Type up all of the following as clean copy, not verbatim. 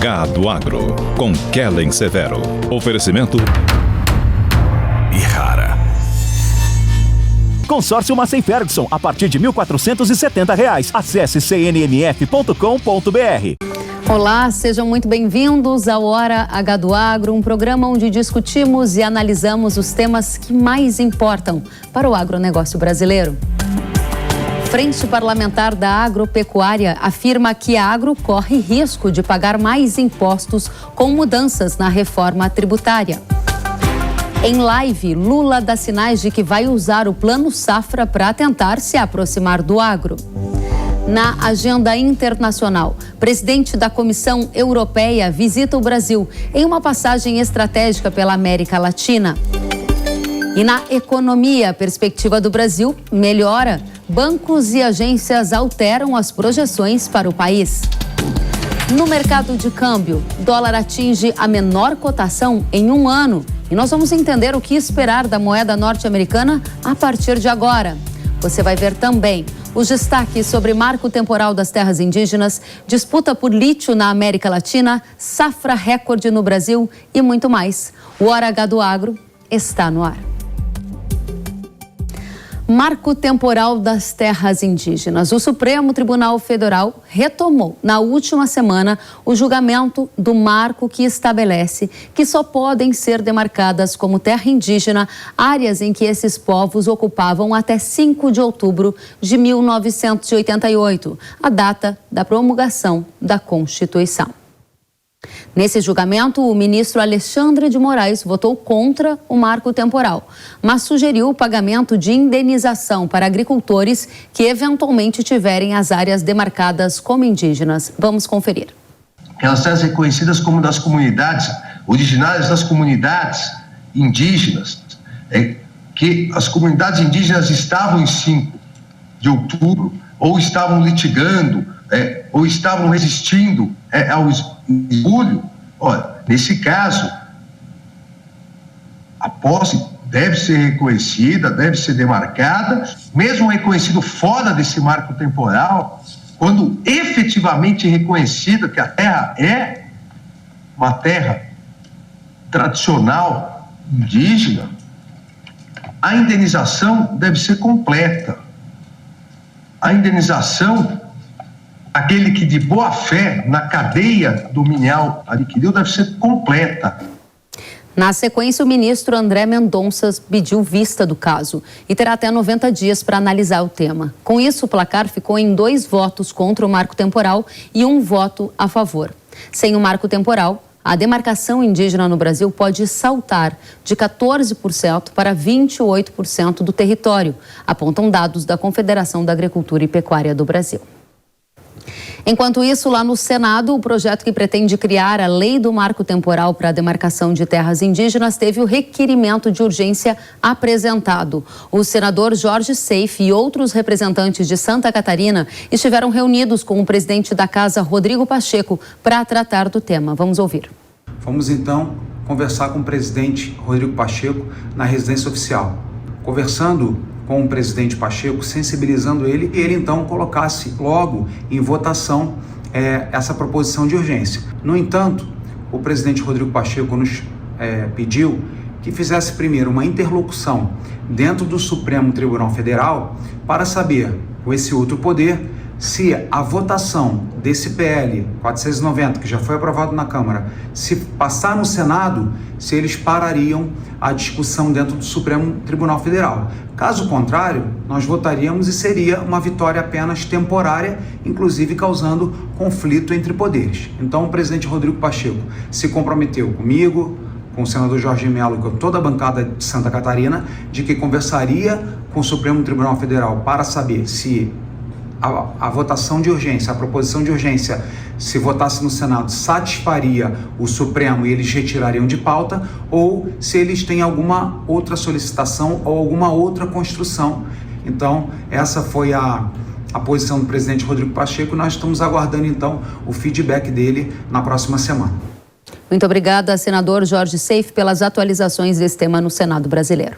Gado Agro, com Kellen Severo. Oferecimento Ihara. Consórcio Massey Ferguson, a partir de R$ 1.470. Acesse cnmf.com.br. Olá, sejam muito bem-vindos ao Hora H do Agro, um programa onde discutimos e analisamos os temas que mais importam para o agronegócio brasileiro. Frente Parlamentar da Agropecuária afirma que a agro corre risco de pagar mais impostos com mudanças na reforma tributária. Em live, Lula dá sinais de que vai usar o Plano Safra para tentar se aproximar do agro. Na agenda internacional, presidente da Comissão Europeia visita o Brasil em uma passagem estratégica pela América Latina. E na economia, a perspectiva do Brasil melhora. Bancos e agências alteram as projeções para o país. No mercado de câmbio, dólar atinge a menor cotação em um ano. E nós vamos entender o que esperar da moeda norte-americana a partir de agora. Você vai ver também os destaques sobre marco temporal das terras indígenas, disputa por lítio na América Latina, safra recorde no Brasil e muito mais. O Hora H do Agro está no ar. Marco temporal das terras indígenas. O Supremo Tribunal Federal retomou na última semana o julgamento do marco que estabelece que só podem ser demarcadas como terra indígena áreas em que esses povos ocupavam até 5 de outubro de 1988, a data da promulgação da Constituição. Nesse julgamento, o ministro Alexandre de Moraes votou contra o marco temporal, mas sugeriu o pagamento de indenização para agricultores que eventualmente tiverem as áreas demarcadas como indígenas. Vamos conferir. Aquelas terras reconhecidas como das comunidades, originárias das comunidades indígenas, que as comunidades indígenas estavam em 5 de outubro, ou estavam litigando, ou estavam resistindo ao esbulho. Olha, nesse caso, a posse deve ser reconhecida, deve ser demarcada, mesmo reconhecido fora desse marco temporal, quando efetivamente reconhecida que a terra é uma terra tradicional indígena, a indenização deve ser completa. A indenização, aquele que de boa fé na cadeia dominial adquiriu, deve ser completa. Na sequência, o ministro André Mendonça pediu vista do caso e terá até 90 dias para analisar o tema. Com isso, o placar ficou em 2 votos contra o marco temporal e 1 voto a favor. Sem o marco temporal, a demarcação indígena no Brasil pode saltar de 14% para 28% do território, apontam dados da Confederação da Agricultura e Pecuária do Brasil. Enquanto isso, lá no Senado, o projeto que pretende criar a Lei do Marco Temporal para a Demarcação de Terras Indígenas teve o requerimento de urgência apresentado. O senador Jorge Seife e outros representantes de Santa Catarina estiveram reunidos com o presidente da Casa, Rodrigo Pacheco, para tratar do tema. Vamos ouvir. Vamos então conversar com o presidente Rodrigo Pacheco na residência oficial. Conversando com o presidente Pacheco, sensibilizando ele, e ele então colocasse logo em votação essa proposição de urgência. No entanto, o presidente Rodrigo Pacheco nos pediu que fizesse primeiro uma interlocução dentro do Supremo Tribunal Federal para saber, com esse outro poder, se a votação desse PL 490, que já foi aprovado na Câmara, se passar no Senado, se eles parariam a discussão dentro do Supremo Tribunal Federal. Caso contrário, nós votaríamos e seria uma vitória apenas temporária, inclusive causando conflito entre poderes. Então, o presidente Rodrigo Pacheco se comprometeu comigo, com o senador Jorge Mello e com toda a bancada de Santa Catarina, de que conversaria com o Supremo Tribunal Federal para saber se a votação de urgência, a proposição de urgência, se votasse no Senado, satisfaria o Supremo e eles retirariam de pauta, ou se eles têm alguma outra solicitação ou alguma outra construção. Então, essa foi a posição do presidente Rodrigo Pacheco. Nós estamos aguardando, então, o feedback dele na próxima semana. Muito obrigada, senador Jorge Seife, pelas atualizações desse tema no Senado brasileiro.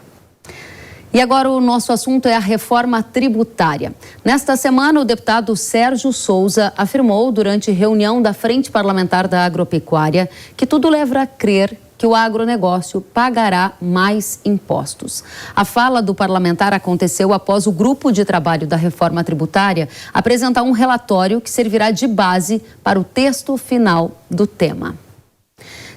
E agora o nosso assunto é a reforma tributária. Nesta semana, o deputado Sérgio Souza afirmou durante reunião da Frente Parlamentar da Agropecuária que tudo leva a crer que o agronegócio pagará mais impostos. A fala do parlamentar aconteceu após o grupo de trabalho da reforma tributária apresentar um relatório que servirá de base para o texto final do tema.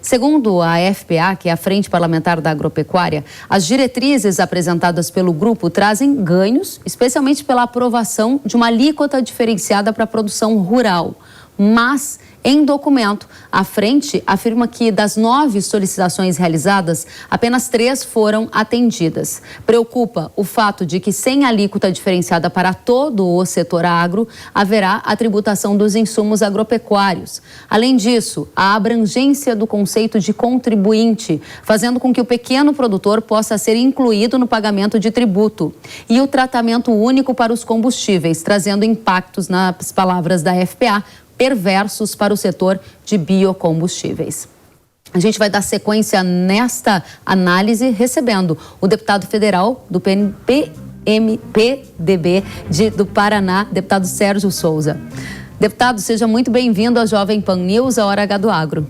Segundo a FPA, que é a Frente Parlamentar da Agropecuária, as diretrizes apresentadas pelo grupo trazem ganhos, especialmente pela aprovação de uma alíquota diferenciada para a produção rural. Mas, em documento, a frente afirma que das 9 solicitações realizadas, apenas 3 foram atendidas. Preocupa o fato de que, sem alíquota diferenciada para todo o setor agro, haverá a tributação dos insumos agropecuários. Além disso, a abrangência do conceito de contribuinte, fazendo com que o pequeno produtor possa ser incluído no pagamento de tributo. E o tratamento único para os combustíveis, trazendo impactos, nas palavras da FPA, perversos para o setor de biocombustíveis. A gente vai dar sequência nesta análise recebendo o deputado federal do PMPDB do Paraná, deputado Sérgio Souza. Deputado, seja muito bem-vindo à Jovem Pan News, a Hora H do Agro.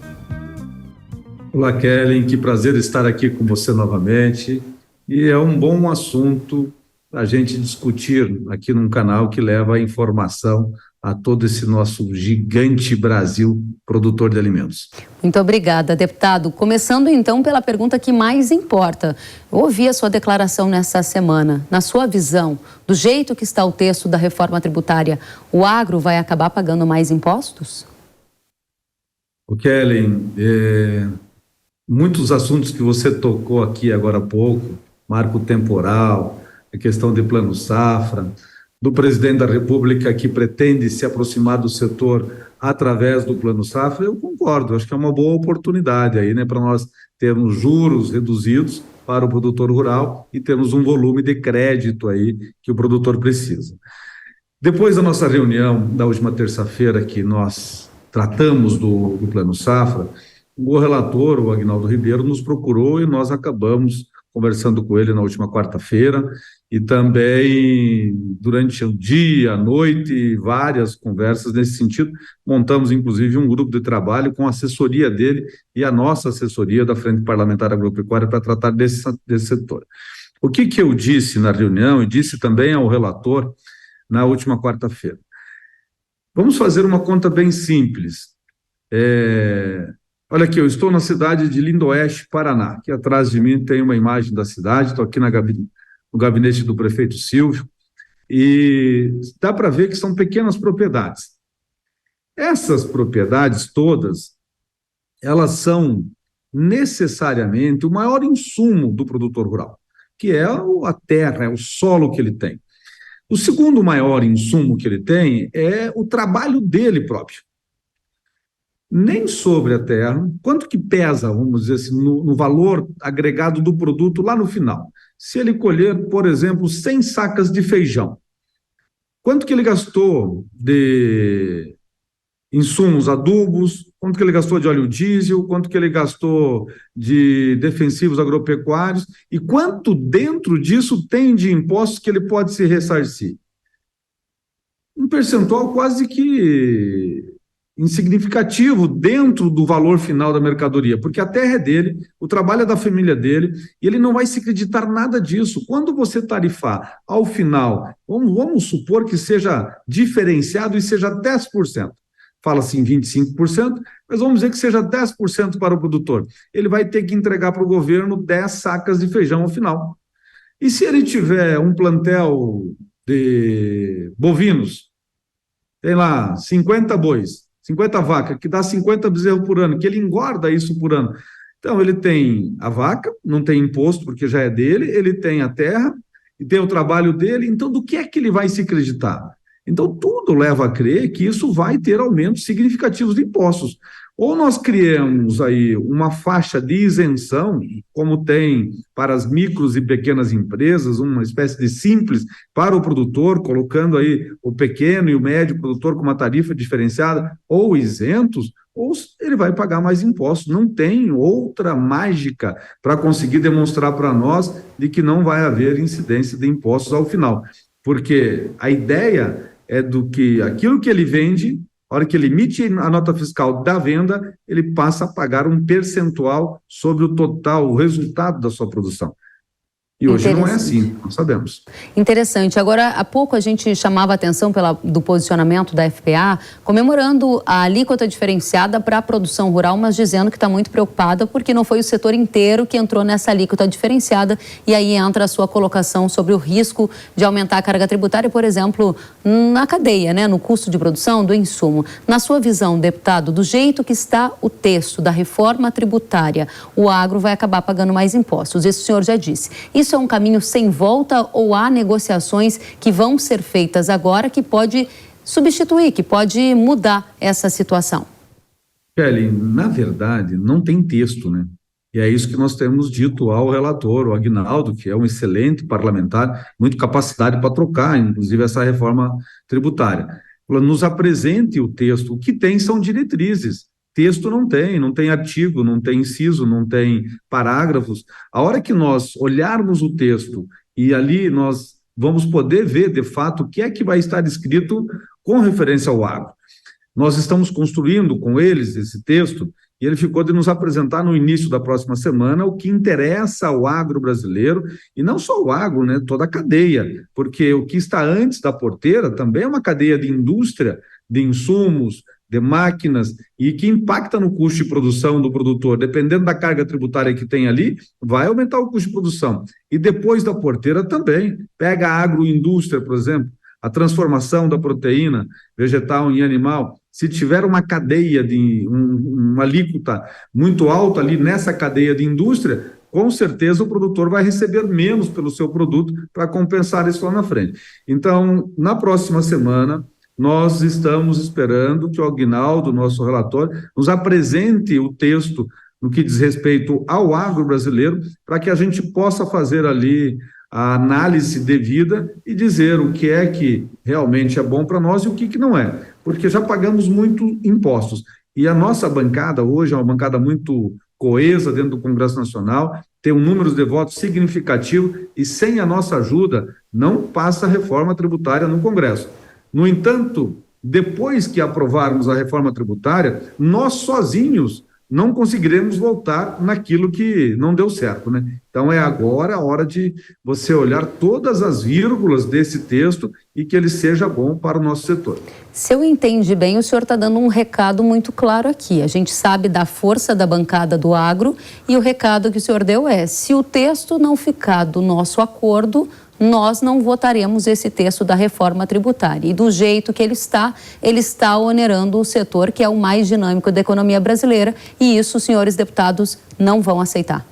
Olá, Kellen, que prazer estar aqui com você novamente. E é um bom assunto a gente discutir aqui num canal que leva a informação a todo esse nosso gigante Brasil produtor de alimentos. Muito obrigada, deputado. Começando então pela pergunta que mais importa. Eu ouvi a sua declaração nessa semana. Na sua visão, do jeito que está o texto da reforma tributária, o agro vai acabar pagando mais impostos? O Kellen, muitos assuntos que você tocou aqui agora há pouco, marco temporal, a questão de plano safra, do presidente da República que pretende se aproximar do setor através do plano safra, eu concordo, acho que é uma boa oportunidade aí, né, para nós termos juros reduzidos para o produtor rural e termos um volume de crédito aí que o produtor precisa. Depois da nossa reunião da última terça-feira que nós tratamos do plano safra, o relator, o Aguinaldo Ribeiro, nos procurou e nós acabamos conversando com ele na última quarta-feira e também durante o dia, a noite, várias conversas nesse sentido. Montamos, inclusive, um grupo de trabalho com a assessoria dele e a nossa assessoria da Frente Parlamentar Agropecuária para tratar desse setor. O que eu disse na reunião e disse também ao relator na última quarta-feira? Vamos fazer uma conta bem simples. Olha aqui, eu estou na cidade de Lindoeste, Paraná. Aqui atrás de mim tem uma imagem da cidade, estou aqui no gabinete do prefeito Silvio, e dá para ver que são pequenas propriedades. Essas propriedades todas, elas são necessariamente o maior insumo do produtor rural, que é a terra, é o solo que ele tem. O segundo maior insumo que ele tem é o trabalho dele próprio. Nem sobre a terra, quanto que pesa, vamos dizer assim, no valor agregado do produto lá no final. Se ele colher, por exemplo, 100 sacas de feijão, quanto que ele gastou de insumos, adubos, quanto que ele gastou de óleo diesel, quanto que ele gastou de defensivos agropecuários e quanto dentro disso tem de impostos que ele pode se ressarcir? Um percentual quase que insignificativo dentro do valor final da mercadoria, porque a terra é dele, o trabalho é da família dele, e ele não vai se acreditar nada disso. Quando você tarifar ao final, vamos supor que seja diferenciado e seja 10%, fala-se em 25%, mas vamos dizer que seja 10% para o produtor. Ele vai ter que entregar para o governo 10 sacas de feijão ao final. E se ele tiver um plantel de bovinos, tem lá 50 bois, 50 vacas, que dá 50 bezerros por ano, que ele engorda isso por ano. Então, ele tem a vaca, não tem imposto, porque já é dele, ele tem a terra, e tem o trabalho dele, então do que é que ele vai se acreditar? Então, tudo leva a crer que isso vai ter aumentos significativos de impostos. Ou nós criamos aí uma faixa de isenção, como tem para as micros e pequenas empresas, uma espécie de simples para o produtor, colocando aí o pequeno e o médio produtor com uma tarifa diferenciada, ou isentos, ou ele vai pagar mais impostos. Não tem outra mágica para conseguir demonstrar para nós de que não vai haver incidência de impostos ao final. Porque a ideia é do que aquilo que ele vende, a hora que ele emite a nota fiscal da venda, ele passa a pagar um percentual sobre o total, o resultado da sua produção. E hoje não é assim, nós sabemos. Interessante. Agora, há pouco a gente chamava a atenção do posicionamento da FPA, comemorando a alíquota diferenciada para a produção rural, mas dizendo que está muito preocupada porque não foi o setor inteiro que entrou nessa alíquota diferenciada, e aí entra a sua colocação sobre o risco de aumentar a carga tributária, por exemplo, na cadeia, né, no custo de produção do insumo. Na sua visão, deputado, do jeito que está o texto da reforma tributária, o agro vai acabar pagando mais impostos. Isso o senhor já disse. Isso é um caminho sem volta ou há negociações que vão ser feitas agora que pode substituir, que pode mudar essa situação? Kelly, na verdade, não tem texto, né? E é isso que nós temos dito ao relator, o Aguinaldo, que é um excelente parlamentar, muito capacidade para trocar, inclusive, essa reforma tributária. Nos apresente o texto. O que tem são diretrizes. Texto não tem artigo, não tem inciso, não tem parágrafos. A hora que nós olharmos o texto e ali nós vamos poder ver, de fato, o que é que vai estar escrito com referência ao agro. Nós estamos construindo com eles esse texto e ele ficou de nos apresentar no início da próxima semana o que interessa ao agro brasileiro, e não só o agro, né, toda a cadeia, porque o que está antes da porteira também é uma cadeia de indústria, de insumos, de máquinas, e que impacta no custo de produção do produtor. Dependendo da carga tributária que tem ali, vai aumentar o custo de produção. E depois da porteira também. Pega a agroindústria, por exemplo, a transformação da proteína vegetal em animal. Se tiver uma cadeia de uma alíquota muito alta ali nessa cadeia de indústria, com certeza o produtor vai receber menos pelo seu produto para compensar isso lá na frente. Então, na próxima semana, nós estamos esperando que o Aguinaldo, nosso relator, nos apresente o texto no que diz respeito ao agro brasileiro, para que a gente possa fazer ali a análise devida e dizer o que é que realmente é bom para nós e o que não é, porque já pagamos muito impostos. E a nossa bancada hoje é uma bancada muito coesa dentro do Congresso Nacional, tem um número de votos significativo e sem a nossa ajuda não passa a reforma tributária no Congresso. No entanto, depois que aprovarmos a reforma tributária, nós sozinhos não conseguiremos voltar naquilo que não deu certo, né? Então é agora a hora de você olhar todas as vírgulas desse texto e que ele seja bom para o nosso setor. Se eu entendi bem, o senhor está dando um recado muito claro aqui. A gente sabe da força da bancada do agro e o recado que o senhor deu é: se o texto não ficar do nosso acordo, nós não votaremos esse texto da reforma tributária. E do jeito que ele está onerando o setor que é o mais dinâmico da economia brasileira, e isso os senhores deputados não vão aceitar.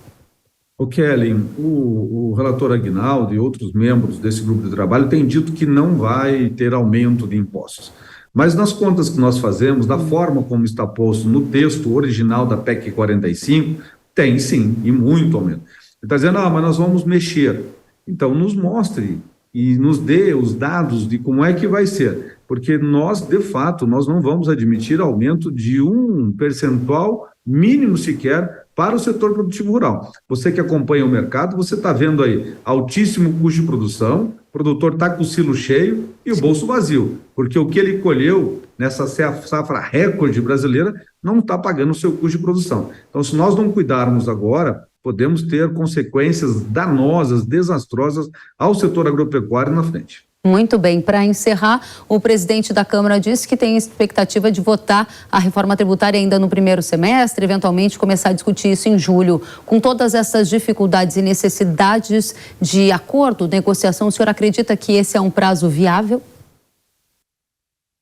O Kelly, o relator Aguinaldo e outros membros desse grupo de trabalho têm dito que não vai ter aumento de impostos. Mas nas contas que nós fazemos, da forma como está posto no texto original da PEC 45, tem sim, e muito aumento. Ele está dizendo, mas nós vamos mexer. Então, nos mostre e nos dê os dados de como é que vai ser, porque nós, de fato, nós não vamos admitir aumento de um percentual mínimo sequer para o setor produtivo rural. Você que acompanha o mercado, você está vendo aí altíssimo custo de produção, o produtor está com o silo cheio e o bolso vazio, porque o que ele colheu nessa safra recorde brasileira não está pagando o seu custo de produção. Então, se nós não cuidarmos agora, podemos ter consequências danosas, desastrosas ao setor agropecuário na frente. Muito bem. Para encerrar, o presidente da Câmara disse que tem expectativa de votar a reforma tributária ainda no primeiro semestre, eventualmente começar a discutir isso em julho. Com todas essas dificuldades e necessidades de acordo, negociação, o senhor acredita que esse é um prazo viável?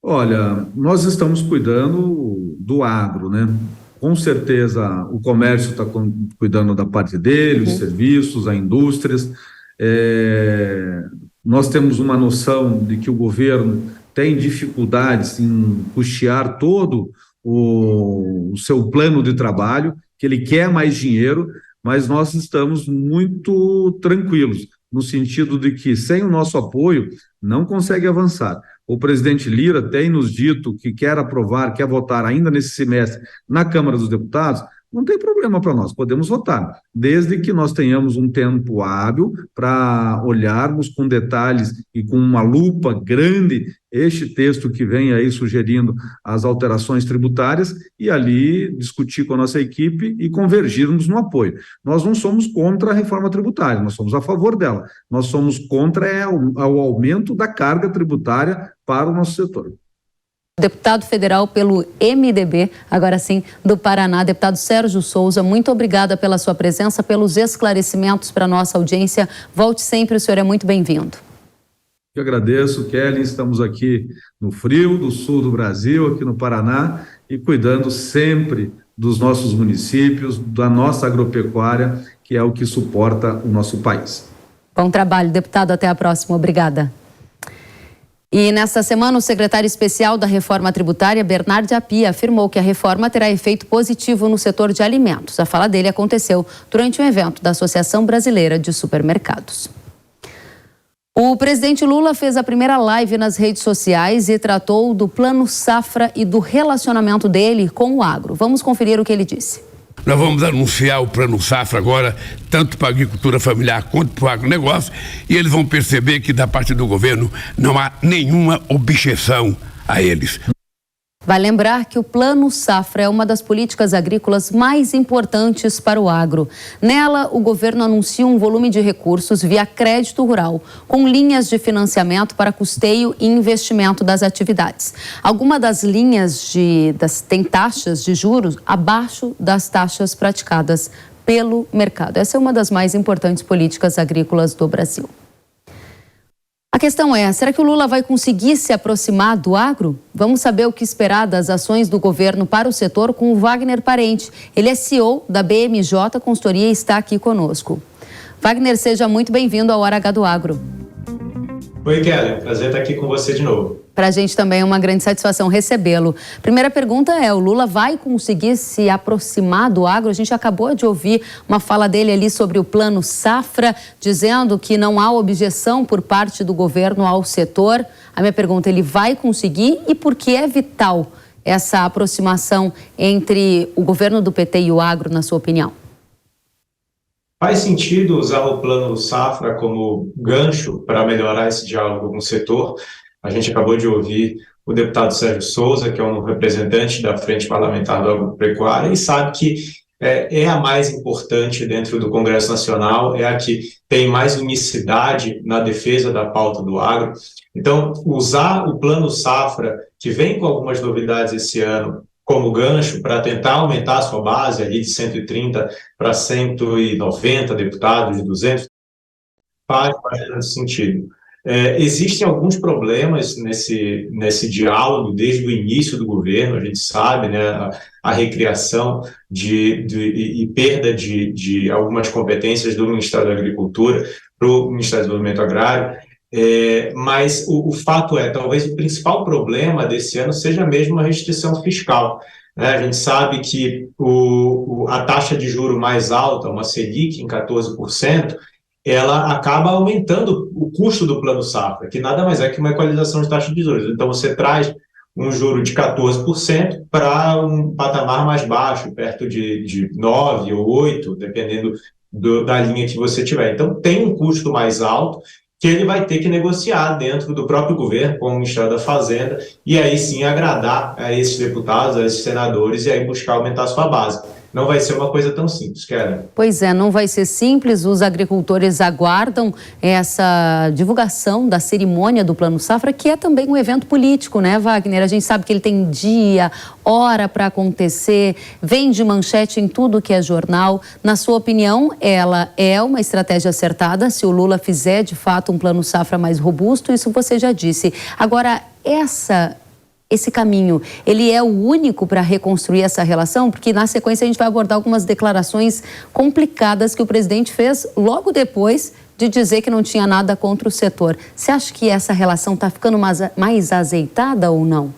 Olha, nós estamos cuidando do agro, né? Com certeza o comércio está cuidando da parte dele, os serviços, as indústrias. Nós temos uma noção de que o governo tem dificuldades em custear todo o seu plano de trabalho, que ele quer mais dinheiro, mas nós estamos muito tranquilos, no sentido de que sem o nosso apoio não consegue avançar. O presidente Lira tem nos dito que quer aprovar, quer votar ainda nesse semestre na Câmara dos Deputados. Não tem problema para nós, podemos votar, desde que nós tenhamos um tempo hábil para olharmos com detalhes e com uma lupa grande este texto que vem aí sugerindo as alterações tributárias e ali discutir com a nossa equipe e convergirmos no apoio. Nós não somos contra a reforma tributária, nós somos a favor dela. Nós somos contra o aumento da carga tributária para o nosso setor. Deputado federal pelo MDB, agora sim, do Paraná, deputado Sérgio Souza, muito obrigada pela sua presença, pelos esclarecimentos para a nossa audiência. Volte sempre, o senhor é muito bem-vindo. Eu agradeço, Kelly, estamos aqui no frio do sul do Brasil, aqui no Paraná, e cuidando sempre dos nossos municípios, da nossa agropecuária, que é o que suporta o nosso país. Bom trabalho, deputado, até a próxima, obrigada. E nesta semana, o secretário especial da Reforma Tributária, Bernard Api, afirmou que a reforma terá efeito positivo no setor de alimentos. A fala dele aconteceu durante um evento da Associação Brasileira de Supermercados. O presidente Lula fez a primeira live nas redes sociais e tratou do Plano Safra e do relacionamento dele com o agro. Vamos conferir o que ele disse. Nós vamos anunciar o Plano Safra agora, tanto para a agricultura familiar quanto para o agronegócio, e eles vão perceber que da parte do governo não há nenhuma objeção a eles. Vai lembrar que o Plano Safra é uma das políticas agrícolas mais importantes para o agro. Nela, o governo anuncia um volume de recursos via crédito rural, com linhas de financiamento para custeio e investimento das atividades. Algumas das linhas têm taxas de juros abaixo das taxas praticadas pelo mercado. Essa é uma das mais importantes políticas agrícolas do Brasil. A questão é, será que o Lula vai conseguir se aproximar do agro? Vamos saber o que esperar das ações do governo para o setor com o Wagner Parente. Ele é CEO da BMJ Consultoria e está aqui conosco. Wagner, seja muito bem-vindo ao Hora H do Agro. Oi, Kelly. Prazer estar aqui com você de novo. Para a gente também é uma grande satisfação recebê-lo. Primeira pergunta é, o Lula vai conseguir se aproximar do agro? A gente acabou de ouvir uma fala dele ali sobre o Plano Safra, dizendo que não há objeção por parte do governo ao setor. A minha pergunta, ele vai conseguir e por que é vital essa aproximação entre o governo do PT e o agro, na sua opinião? Faz sentido usar o Plano Safra como gancho para melhorar esse diálogo com o setor. A gente acabou de ouvir o deputado Sérgio Souza, que é um representante da Frente Parlamentar do Agropecuária, e sabe que é a mais importante dentro do Congresso Nacional, é a que tem mais unicidade na defesa da pauta do agro. Então, usar o Plano Safra, que vem com algumas novidades esse ano, como gancho para tentar aumentar a sua base ali de 130 para 190 deputados, de 200, faz bastante sentido. Existem alguns problemas nesse diálogo desde o início do governo, a gente sabe, né, a recriação e perda de algumas competências do Ministério da Agricultura para o Ministério do Desenvolvimento Agrário, mas o fato é, talvez o principal problema desse ano seja mesmo a restrição fiscal. A gente sabe que a taxa de juro mais alta, uma Selic em 14%, ela acaba aumentando o custo do Plano Safra, que nada mais é que uma equalização de taxa de juros. Então, você traz um juro de 14% para um patamar mais baixo, perto de 9% ou 8%, dependendo da linha que você tiver. Então, tem um custo mais alto que ele vai ter que negociar dentro do próprio governo, com o Ministério da Fazenda, e aí sim agradar a esses deputados, a esses senadores, e aí buscar aumentar a sua base. Não vai ser uma coisa tão simples, Kelly. Pois é, não vai ser simples. Os agricultores aguardam essa divulgação da cerimônia do Plano Safra, que é também um evento político, né, Wagner? A gente sabe que ele tem dia, hora para acontecer, vem de manchete em tudo que é jornal. Na sua opinião, ela é uma estratégia acertada se o Lula fizer, de fato, um Plano Safra mais robusto? Isso você já disse. Agora, esse caminho, ele é o único para reconstruir essa relação? Porque na sequência a gente vai abordar algumas declarações complicadas que o presidente fez logo depois de dizer que não tinha nada contra o setor. Você acha que essa relação está ficando mais azeitada ou não?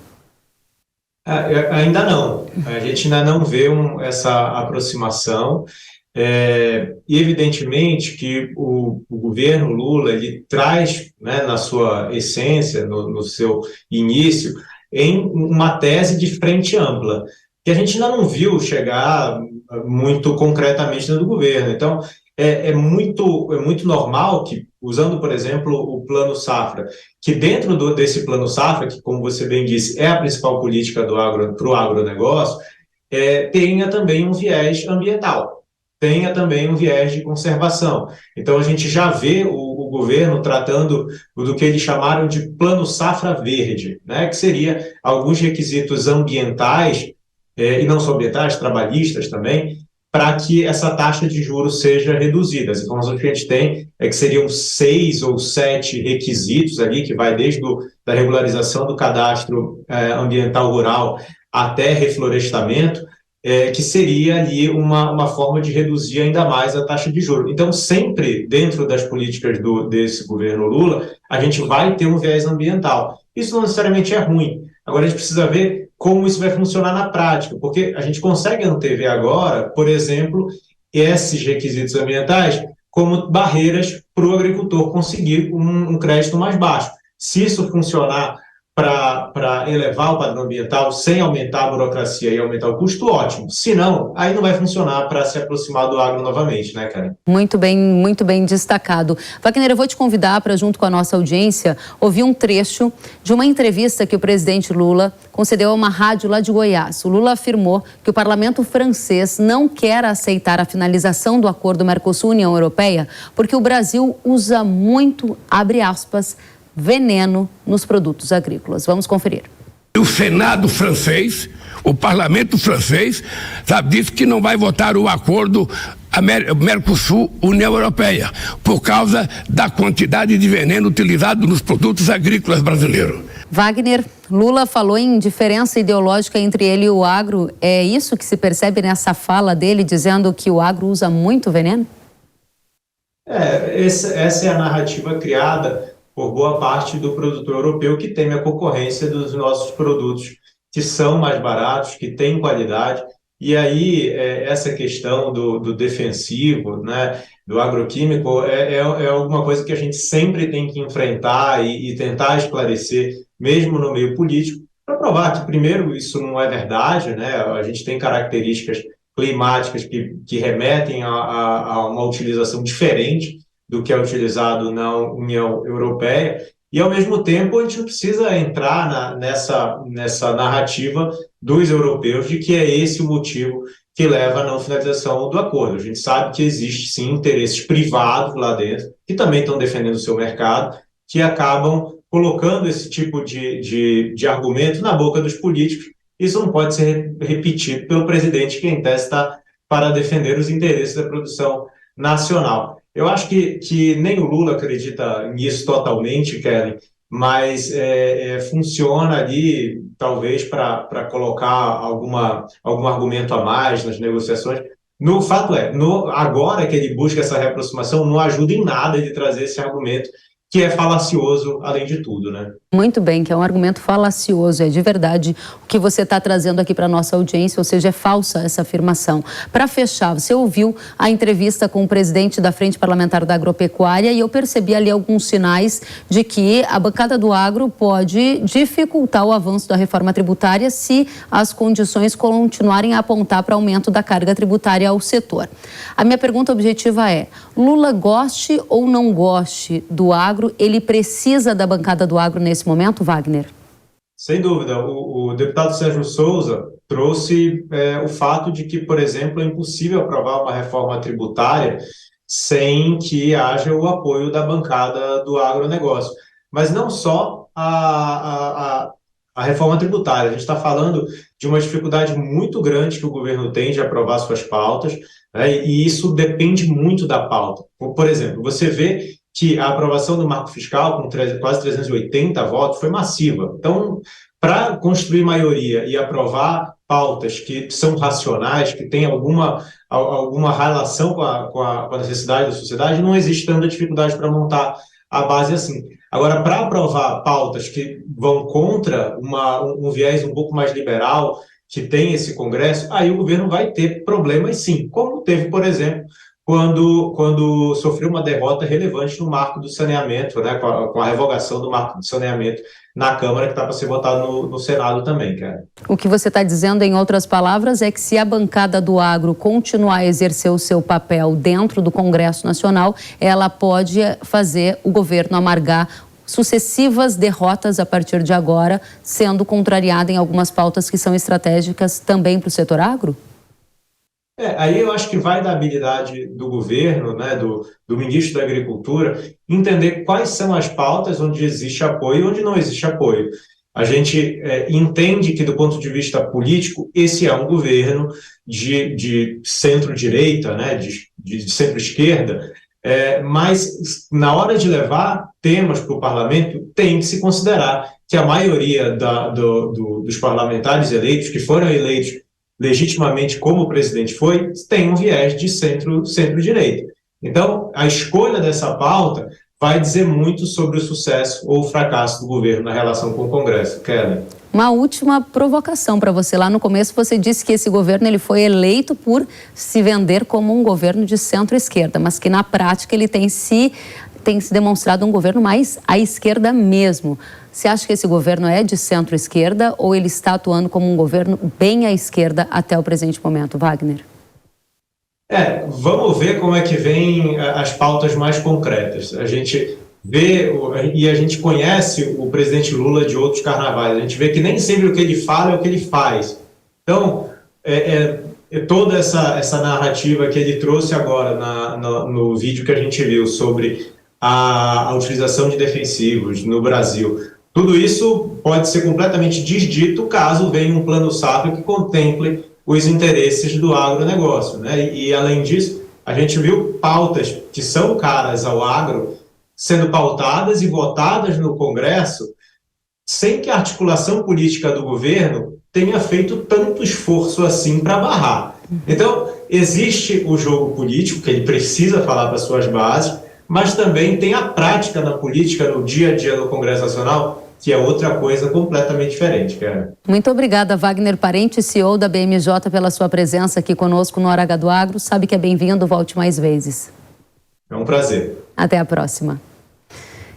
Ainda não. A gente ainda não vê essa aproximação. E evidentemente que o governo Lula ele traz, né, na sua essência, no seu início, em uma tese de frente ampla, que a gente ainda não viu chegar muito concretamente dentro do governo. Então, é muito normal que, usando, por exemplo, o Plano Safra, que dentro desse Plano Safra, que, como você bem disse, é a principal política para o agronegócio, tenha também um viés ambiental, tenha também um viés de conservação. Então, a gente já vê o governo tratando do que eles chamaram de Plano Safra Verde, né, que seria alguns requisitos ambientais, e não só ambientais, trabalhistas também, para que essa taxa de juros seja reduzida. As informações que a gente tem é que seriam 6 ou 7 requisitos ali, que vai desde da regularização do cadastro ambiental rural até reflorestamento, que seria ali uma forma de reduzir ainda mais a taxa de juros. Então, sempre dentro das políticas desse governo Lula, a gente vai ter um viés ambiental. Isso não necessariamente é ruim. Agora, a gente precisa ver como isso vai funcionar na prática, porque a gente consegue antever agora, por exemplo, esses requisitos ambientais como barreiras para o agricultor conseguir um crédito mais baixo. Se isso funcionar para elevar o padrão ambiental sem aumentar a burocracia e aumentar o custo, ótimo. Se não, aí não vai funcionar para se aproximar do agro novamente, né, Karen? Muito bem destacado. Wagner, eu vou te convidar para, junto com a nossa audiência, ouvir um trecho de uma entrevista que o presidente Lula concedeu a uma rádio lá de Goiás. O Lula afirmou que o parlamento francês não quer aceitar a finalização do acordo Mercosul-União Europeia porque o Brasil usa muito, abre aspas, veneno nos produtos agrícolas. Vamos conferir. O Senado francês, o parlamento francês, disse que não vai votar o acordo Mercosul-União Europeia por causa da quantidade de veneno utilizado nos produtos agrícolas brasileiros. Wagner, Lula falou em diferença ideológica entre ele e o agro. É isso que se percebe nessa fala dele, dizendo que o agro usa muito veneno? Essa é a narrativa criada por boa parte do produtor europeu que teme a concorrência dos nossos produtos, que são mais baratos, que têm qualidade. E aí, essa questão do defensivo, né, do agroquímico, é alguma coisa que a gente sempre tem que enfrentar e tentar esclarecer, mesmo no meio político, para provar que, primeiro, isso não é verdade, né? A gente tem características climáticas que remetem a uma utilização diferente do que é utilizado na União Europeia, e, ao mesmo tempo, a gente não precisa entrar nessa narrativa dos europeus de que é esse o motivo que leva à não finalização do acordo. A gente sabe que existe, sim, interesses privados lá dentro, que também estão defendendo o seu mercado, que acabam colocando esse tipo de argumento na boca dos políticos. Isso não pode ser repetido pelo presidente, que, em tese, está para defender os interesses da produção nacional. Eu acho que nem o Lula acredita nisso totalmente, Kellen, mas funciona ali, talvez, para colocar algum argumento a mais nas negociações. No fato agora que ele busca essa reaproximação, não ajuda em nada ele trazer esse argumento, que é falacioso, além de tudo, né? Muito bem, que é um argumento falacioso, é de verdade o que você está trazendo aqui para a nossa audiência, ou seja, é falsa essa afirmação. Para fechar, você ouviu a entrevista com o presidente da Frente Parlamentar da Agropecuária e eu percebi ali alguns sinais de que a bancada do agro pode dificultar o avanço da reforma tributária se as condições continuarem a apontar para aumento da carga tributária ao setor. A minha pergunta objetiva é: Lula goste ou não goste do agro, ele precisa da bancada do agro nesse momento, Wagner? Sem dúvida. O deputado Sérgio Souza trouxe o fato de que, por exemplo, é impossível aprovar uma reforma tributária sem que haja o apoio da bancada do agronegócio. Mas não só a reforma tributária. A gente está falando de uma dificuldade muito grande que o governo tem de aprovar suas pautas, né, e isso depende muito da pauta. Por exemplo, você vê que a aprovação do marco fiscal, com quase 380 votos, foi massiva. Então, para construir maioria e aprovar pautas que são racionais, que têm alguma relação com a necessidade da sociedade, não existe tanta dificuldade para montar a base assim. Agora, para aprovar pautas que vão contra um viés um pouco mais liberal, que tem esse Congresso, aí o governo vai ter problemas sim, como teve, por exemplo, quando sofreu uma derrota relevante no marco do saneamento, né, com a revogação do marco do saneamento na Câmara, que está para ser votado no Senado também, cara. O que você está dizendo, em outras palavras, é que se a bancada do agro continuar a exercer o seu papel dentro do Congresso Nacional, ela pode fazer o governo amargar sucessivas derrotas a partir de agora, sendo contrariada em algumas pautas que são estratégicas também para o setor agro? Aí eu acho que vai da habilidade do governo, né, do ministro da Agricultura, entender quais são as pautas onde existe apoio e onde não existe apoio. A gente entende que, do ponto de vista político, esse é um governo de centro-direita, né, de centro-esquerda, mas na hora de levar temas para o parlamento, tem que se considerar que a maioria dos parlamentares eleitos, que foram eleitos legitimamente como o presidente foi, tem um viés de centro-direita. Então, a escolha dessa pauta vai dizer muito sobre o sucesso ou o fracasso do governo na relação com o Congresso. Kelly. Uma última provocação para você. Lá no começo você disse que esse governo ele foi eleito por se vender como um governo de centro-esquerda, mas que na prática ele tem se demonstrado um governo mais à esquerda mesmo. Você acha que esse governo é de centro-esquerda ou ele está atuando como um governo bem à esquerda até o presente momento, Wagner? Vamos ver como é que vem as pautas mais concretas. A gente vê e a gente conhece o presidente Lula de outros carnavais. A gente vê que nem sempre o que ele fala é o que ele faz. Então, toda essa narrativa que ele trouxe agora no vídeo que a gente viu sobre a utilização de defensivos no Brasil, tudo isso pode ser completamente desdito caso venha um plano safra que contemple os interesses do agronegócio, né? E além disso, a gente viu pautas que são caras ao agro sendo pautadas e votadas no Congresso sem que a articulação política do governo tenha feito tanto esforço assim para barrar. Então, existe o jogo político, que ele precisa falar para suas bases, mas também tem a prática na política, no dia a dia do Congresso Nacional, que é outra coisa completamente diferente, cara. Muito obrigada, Wagner Parente, CEO da BMJ, pela sua presença aqui conosco no Hora H do Agro. Sabe que é bem-vindo, volte mais vezes. É um prazer. Até a próxima.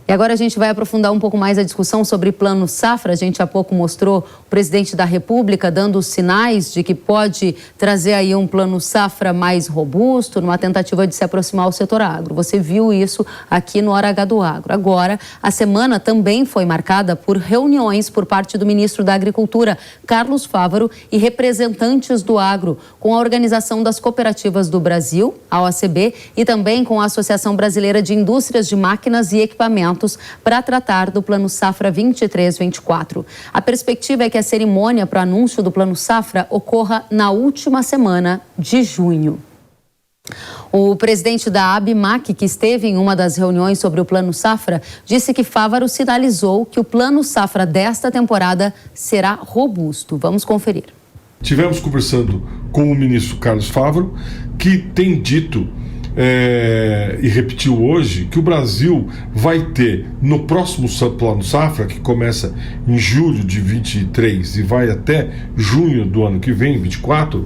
E agora a gente vai aprofundar um pouco mais a discussão sobre Plano Safra. A gente há pouco mostrou o presidente da República dando sinais de que pode trazer aí um Plano Safra mais robusto, numa tentativa de se aproximar ao setor agro. Você viu isso aqui no Hora H do Agro. Agora, a semana também foi marcada por reuniões por parte do ministro da Agricultura, Carlos Fávaro, e representantes do agro, com a Organização das Cooperativas do Brasil, a OACB, e também com a Associação Brasileira de Indústrias de Máquinas e Equipamentos, para tratar do Plano Safra 23-24. A perspectiva é que a cerimônia para o anúncio do Plano Safra ocorra na última semana de junho. O presidente da ABMAC, que esteve em uma das reuniões sobre o Plano Safra, disse que Fávaro sinalizou que o Plano Safra desta temporada será robusto. Vamos conferir. Tivemos conversando com o ministro Carlos Fávaro, que tem dito e repetiu hoje que o Brasil vai ter no próximo Plano Safra, que começa em julho de 23 e vai até junho do ano que vem, 24,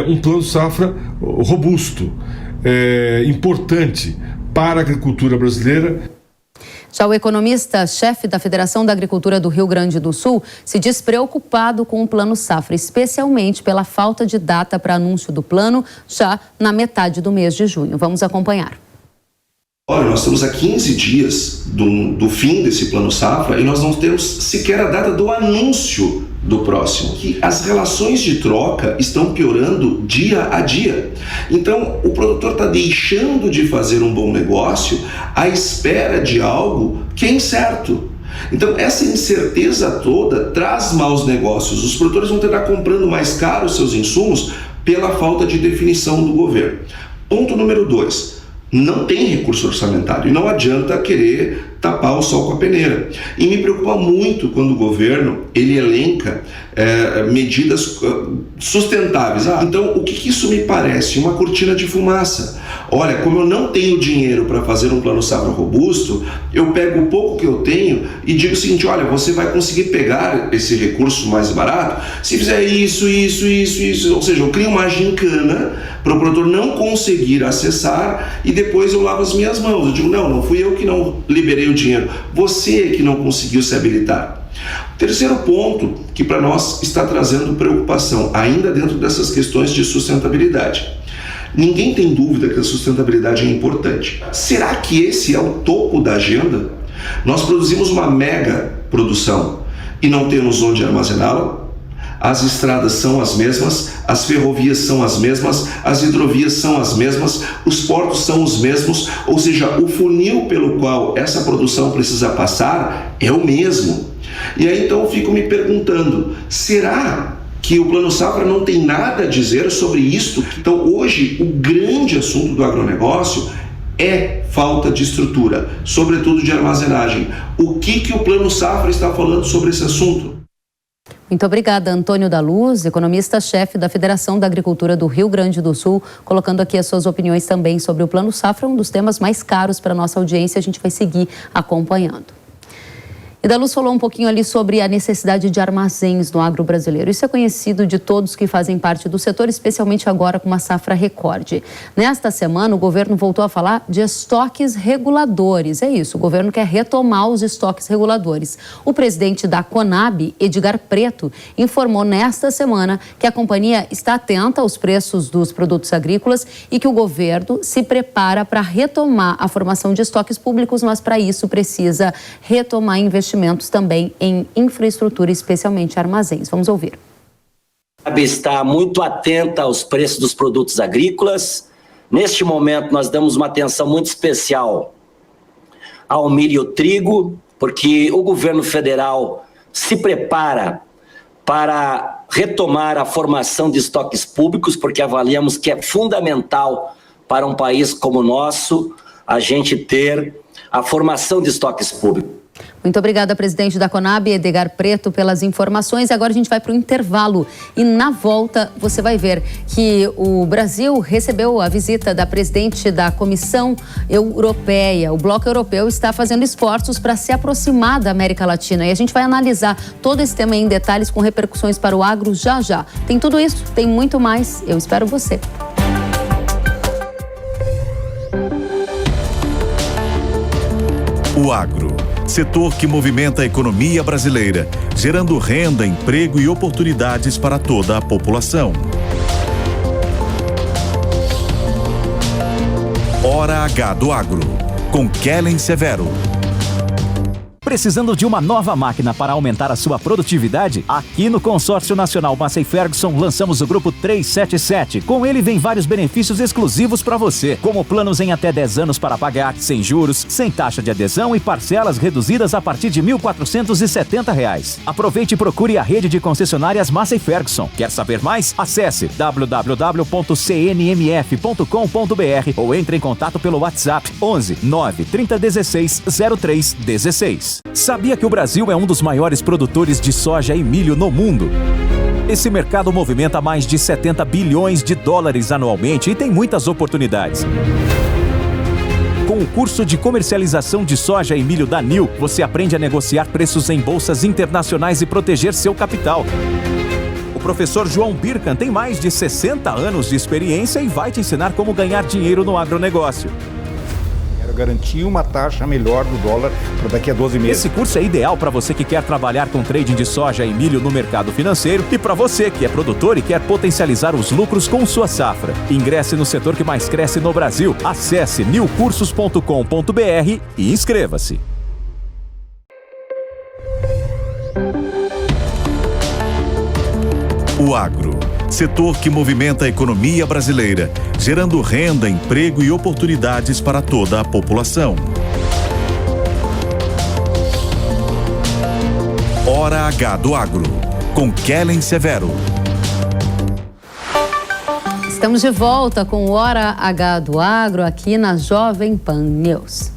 um Plano Safra robusto, importante para a agricultura brasileira. Já o economista-chefe da Federação da Agricultura do Rio Grande do Sul se diz preocupado com o Plano Safra, especialmente pela falta de data para anúncio do plano já na metade do mês de junho. Vamos acompanhar. Olha, nós estamos a 15 dias do fim desse Plano Safra e nós não temos sequer a data do anúncio do próximo. Que as relações de troca estão piorando dia a dia. Então, o produtor está deixando de fazer um bom negócio à espera de algo que é incerto. Então, essa incerteza toda traz maus negócios. Os produtores vão estar comprando mais caro os seus insumos pela falta de definição do governo. Ponto número 2. Não tem recurso orçamentário e não adianta querer tapar o sol com a peneira. E me preocupa muito quando o governo ele elenca medidas sustentáveis. Então, o que isso me parece? Uma cortina de fumaça. Olha, como eu não tenho dinheiro para fazer um plano safra robusto, eu pego o pouco que eu tenho e digo o seguinte: olha, você vai conseguir pegar esse recurso mais barato se fizer isso. Ou seja, eu crio uma gincana para o produtor não conseguir acessar e depois eu lavo as minhas mãos. Eu digo, não fui eu que não liberei o dinheiro, você é que não conseguiu se habilitar. Terceiro ponto que para nós está trazendo preocupação, ainda dentro dessas questões de sustentabilidade. Ninguém tem dúvida que a sustentabilidade é importante. Será que esse é o topo da agenda? Nós produzimos uma mega produção e não temos onde armazená-la? As estradas são as mesmas, as ferrovias são as mesmas, as hidrovias são as mesmas, os portos são os mesmos, ou seja, o funil pelo qual essa produção precisa passar é o mesmo. E aí então eu fico me perguntando, será que o Plano Safra não tem nada a dizer sobre isto? Então hoje o grande assunto do agronegócio é falta de estrutura, sobretudo de armazenagem. O que o Plano Safra está falando sobre esse assunto? Muito obrigada, Antônio da Luz, economista-chefe da Federação da Agricultura do Rio Grande do Sul, colocando aqui as suas opiniões também sobre o Plano Safra, um dos temas mais caros para a nossa audiência. A gente vai seguir acompanhando. E da Luz falou um pouquinho ali sobre a necessidade de armazéns no agro brasileiro. Isso é conhecido de todos que fazem parte do setor, especialmente agora com uma safra recorde. Nesta semana, o governo voltou a falar de estoques reguladores. É isso, o governo quer retomar os estoques reguladores. O presidente da Conab, Edgar Preto, informou nesta semana que a companhia está atenta aos preços dos produtos agrícolas e que o governo se prepara para retomar a formação de estoques públicos, mas para isso precisa retomar investimentos também em infraestrutura, especialmente armazéns. Vamos ouvir. A AB está muito atenta aos preços dos produtos agrícolas. Neste momento, nós damos uma atenção muito especial ao milho e ao trigo, porque o governo federal se prepara para retomar a formação de estoques públicos, porque avaliamos que é fundamental para um país como o nosso a gente ter a formação de estoques públicos. Muito obrigada, presidente da Conab, Edgar Preto, pelas informações. Agora a gente vai para o intervalo e na volta você vai ver que o Brasil recebeu a visita da presidente da Comissão Europeia. O Bloco Europeu está fazendo esforços para se aproximar da América Latina e a gente vai analisar todo esse tema em detalhes com repercussões para o agro já já. Tem tudo isso, tem muito mais. Eu espero você. O agro, setor que movimenta a economia brasileira, gerando renda, emprego e oportunidades para toda a população. Hora H do Agro, com Kellen Severo. Precisando de uma nova máquina para aumentar a sua produtividade? Aqui no Consórcio Nacional Massey Ferguson lançamos o Grupo 377. Com ele vem vários benefícios exclusivos para você, como planos em até 10 anos para pagar, sem juros, sem taxa de adesão e parcelas reduzidas a partir de R$ 1.470. Aproveite e procure a rede de concessionárias Massey Ferguson. Quer saber mais? Acesse www.cnmf.com.br ou entre em contato pelo WhatsApp 11 9 3016 0316. Sabia que o Brasil é um dos maiores produtores de soja e milho no mundo? Esse mercado movimenta mais de 70 bilhões de dólares anualmente e tem muitas oportunidades. Com o curso de comercialização de soja e milho da NIL, você aprende a negociar preços em bolsas internacionais e proteger seu capital. O professor João Birkan tem mais de 60 anos de experiência e vai te ensinar como ganhar dinheiro no agronegócio. Garantir uma taxa melhor do dólar para daqui a 12 meses. Esse curso é ideal para você que quer trabalhar com trading de soja e milho no mercado financeiro e para você que é produtor e quer potencializar os lucros com sua safra. Ingresse no setor que mais cresce no Brasil. Acesse nilcursos.com.br e inscreva-se. O agro, setor que movimenta a economia brasileira, gerando renda, emprego e oportunidades para toda a população. Hora H do Agro, com Kellen Severo. Estamos de volta com o Hora H do Agro aqui na Jovem Pan News.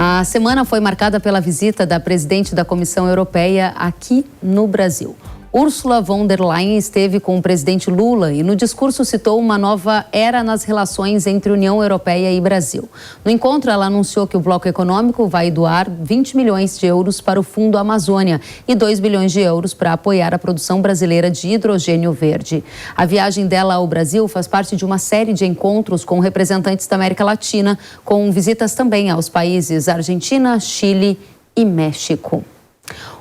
A semana foi marcada pela visita da presidente da Comissão Europeia aqui no Brasil. Ursula von der Leyen esteve com o presidente Lula e no discurso citou uma nova era nas relações entre União Europeia e Brasil. No encontro, ela anunciou que o bloco econômico vai doar 20 milhões de euros para o Fundo Amazônia e 2 bilhões de euros para apoiar a produção brasileira de hidrogênio verde. A viagem dela ao Brasil faz parte de uma série de encontros com representantes da América Latina, com visitas também aos países Argentina, Chile e México.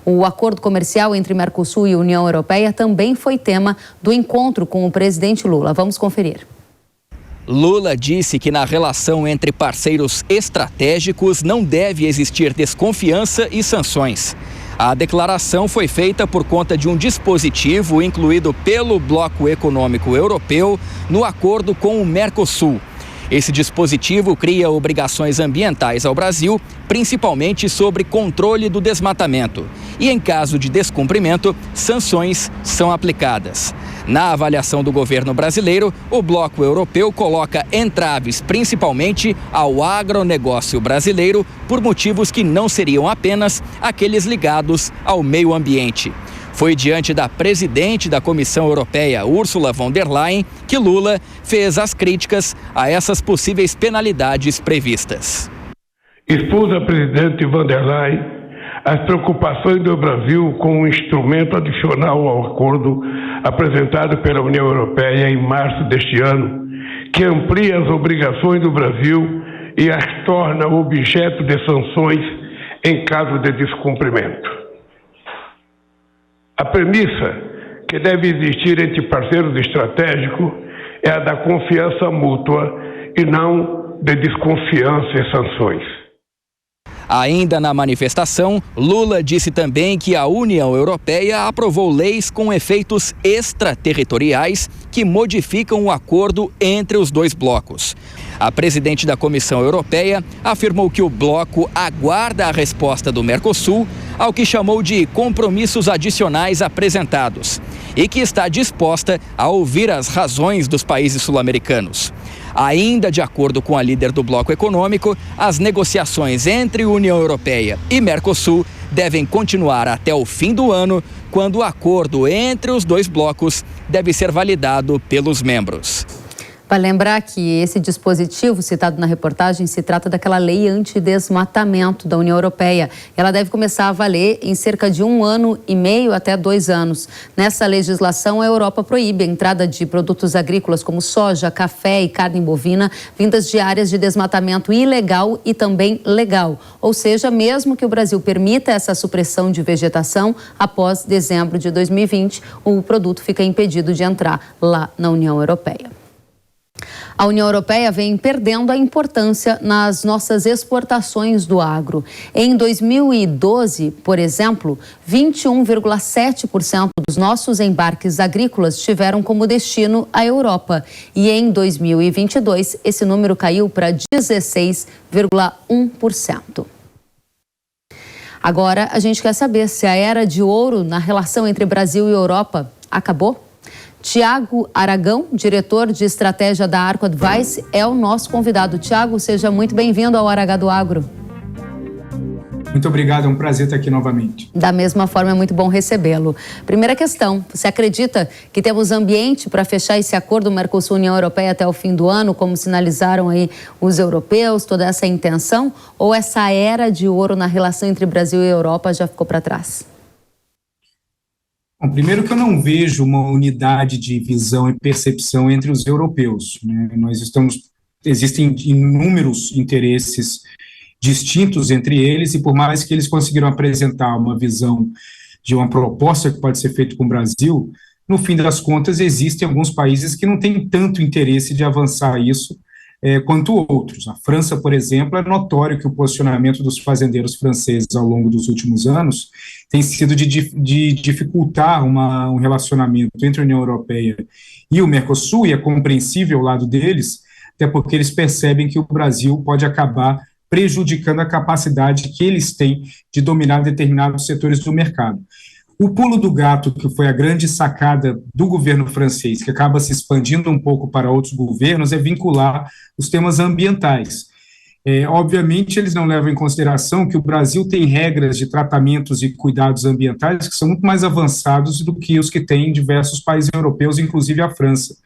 O acordo comercial entre Mercosul e União Europeia também foi tema do encontro com o presidente Lula. Vamos conferir. Lula disse que na relação entre parceiros estratégicos não deve existir desconfiança e sanções. A declaração foi feita por conta de um dispositivo incluído pelo Bloco Econômico Europeu no acordo com o Mercosul. Esse dispositivo cria obrigações ambientais ao Brasil, principalmente sobre controle do desmatamento. E em caso de descumprimento, sanções são aplicadas. Na avaliação do governo brasileiro, o bloco europeu coloca entraves principalmente ao agronegócio brasileiro por motivos que não seriam apenas aqueles ligados ao meio ambiente. Foi diante da presidente da Comissão Europeia, Ursula von der Leyen, que Lula fez as críticas a essas possíveis penalidades previstas. Expus à presidente von der Leyen as preocupações do Brasil com um instrumento adicional ao acordo apresentado pela União Europeia em março deste ano, que amplia as obrigações do Brasil e as torna objeto de sanções em caso de descumprimento. A premissa que deve existir entre parceiros estratégicos é a da confiança mútua e não de desconfiança e sanções. Ainda na manifestação, Lula disse também que a União Europeia aprovou leis com efeitos extraterritoriais que modificam o acordo entre os dois blocos. A presidente da Comissão Europeia afirmou que o bloco aguarda a resposta do Mercosul ao que chamou de compromissos adicionais apresentados e que está disposta a ouvir as razões dos países sul-americanos. Ainda de acordo com a líder do bloco econômico, as negociações entre União Europeia e Mercosul devem continuar até o fim do ano, quando o acordo entre os dois blocos deve ser validado pelos membros. Vale lembrar que esse dispositivo citado na reportagem se trata daquela lei antidesmatamento da União Europeia. Ela deve começar a valer em cerca de 1 ano e meio até 2 anos. Nessa legislação, a Europa proíbe a entrada de produtos agrícolas como soja, café e carne bovina vindas de áreas de desmatamento ilegal e também legal. Ou seja, mesmo que o Brasil permita essa supressão de vegetação, após dezembro de 2020, o produto fica impedido de entrar lá na União Europeia. A União Europeia vem perdendo a importância nas nossas exportações do agro. Em 2012, por exemplo, 21,7% dos nossos embarques agrícolas tiveram como destino a Europa. E em 2022, esse número caiu para 16,1%. Agora, a gente quer saber se a era de ouro na relação entre Brasil e Europa acabou? Tiago Aragão, diretor de estratégia da Arco Advice, é o nosso convidado. Tiago, seja muito bem-vindo ao Hora H do Agro. Muito obrigado, é um prazer estar aqui novamente. Da mesma forma, é muito bom recebê-lo. Primeira questão, você acredita que temos ambiente para fechar esse acordo Mercosul-União Europeia até o fim do ano, como sinalizaram aí os europeus, toda essa intenção? Ou essa era de ouro na relação entre Brasil e Europa já ficou para trás? Bom, primeiro que eu não vejo uma unidade de visão e percepção entre os europeus, né? Existem inúmeros interesses distintos entre eles e por mais que eles conseguiram apresentar uma visão de uma proposta que pode ser feita com o Brasil, no fim das contas existem alguns países que não têm tanto interesse de avançar isso quanto outros. A França, por exemplo, é notório que o posicionamento dos fazendeiros franceses ao longo dos últimos anos tem sido de dificultar um relacionamento entre a União Europeia e o Mercosul, e é compreensível o lado deles, até porque eles percebem que o Brasil pode acabar prejudicando a capacidade que eles têm de dominar determinados setores do mercado. O pulo do gato, que foi a grande sacada do governo francês, que acaba se expandindo um pouco para outros governos, é vincular os temas ambientais. Obviamente, eles não levam em consideração que o Brasil tem regras de tratamentos e cuidados ambientais que são muito mais avançados do que os que tem em diversos países europeus, inclusive a França.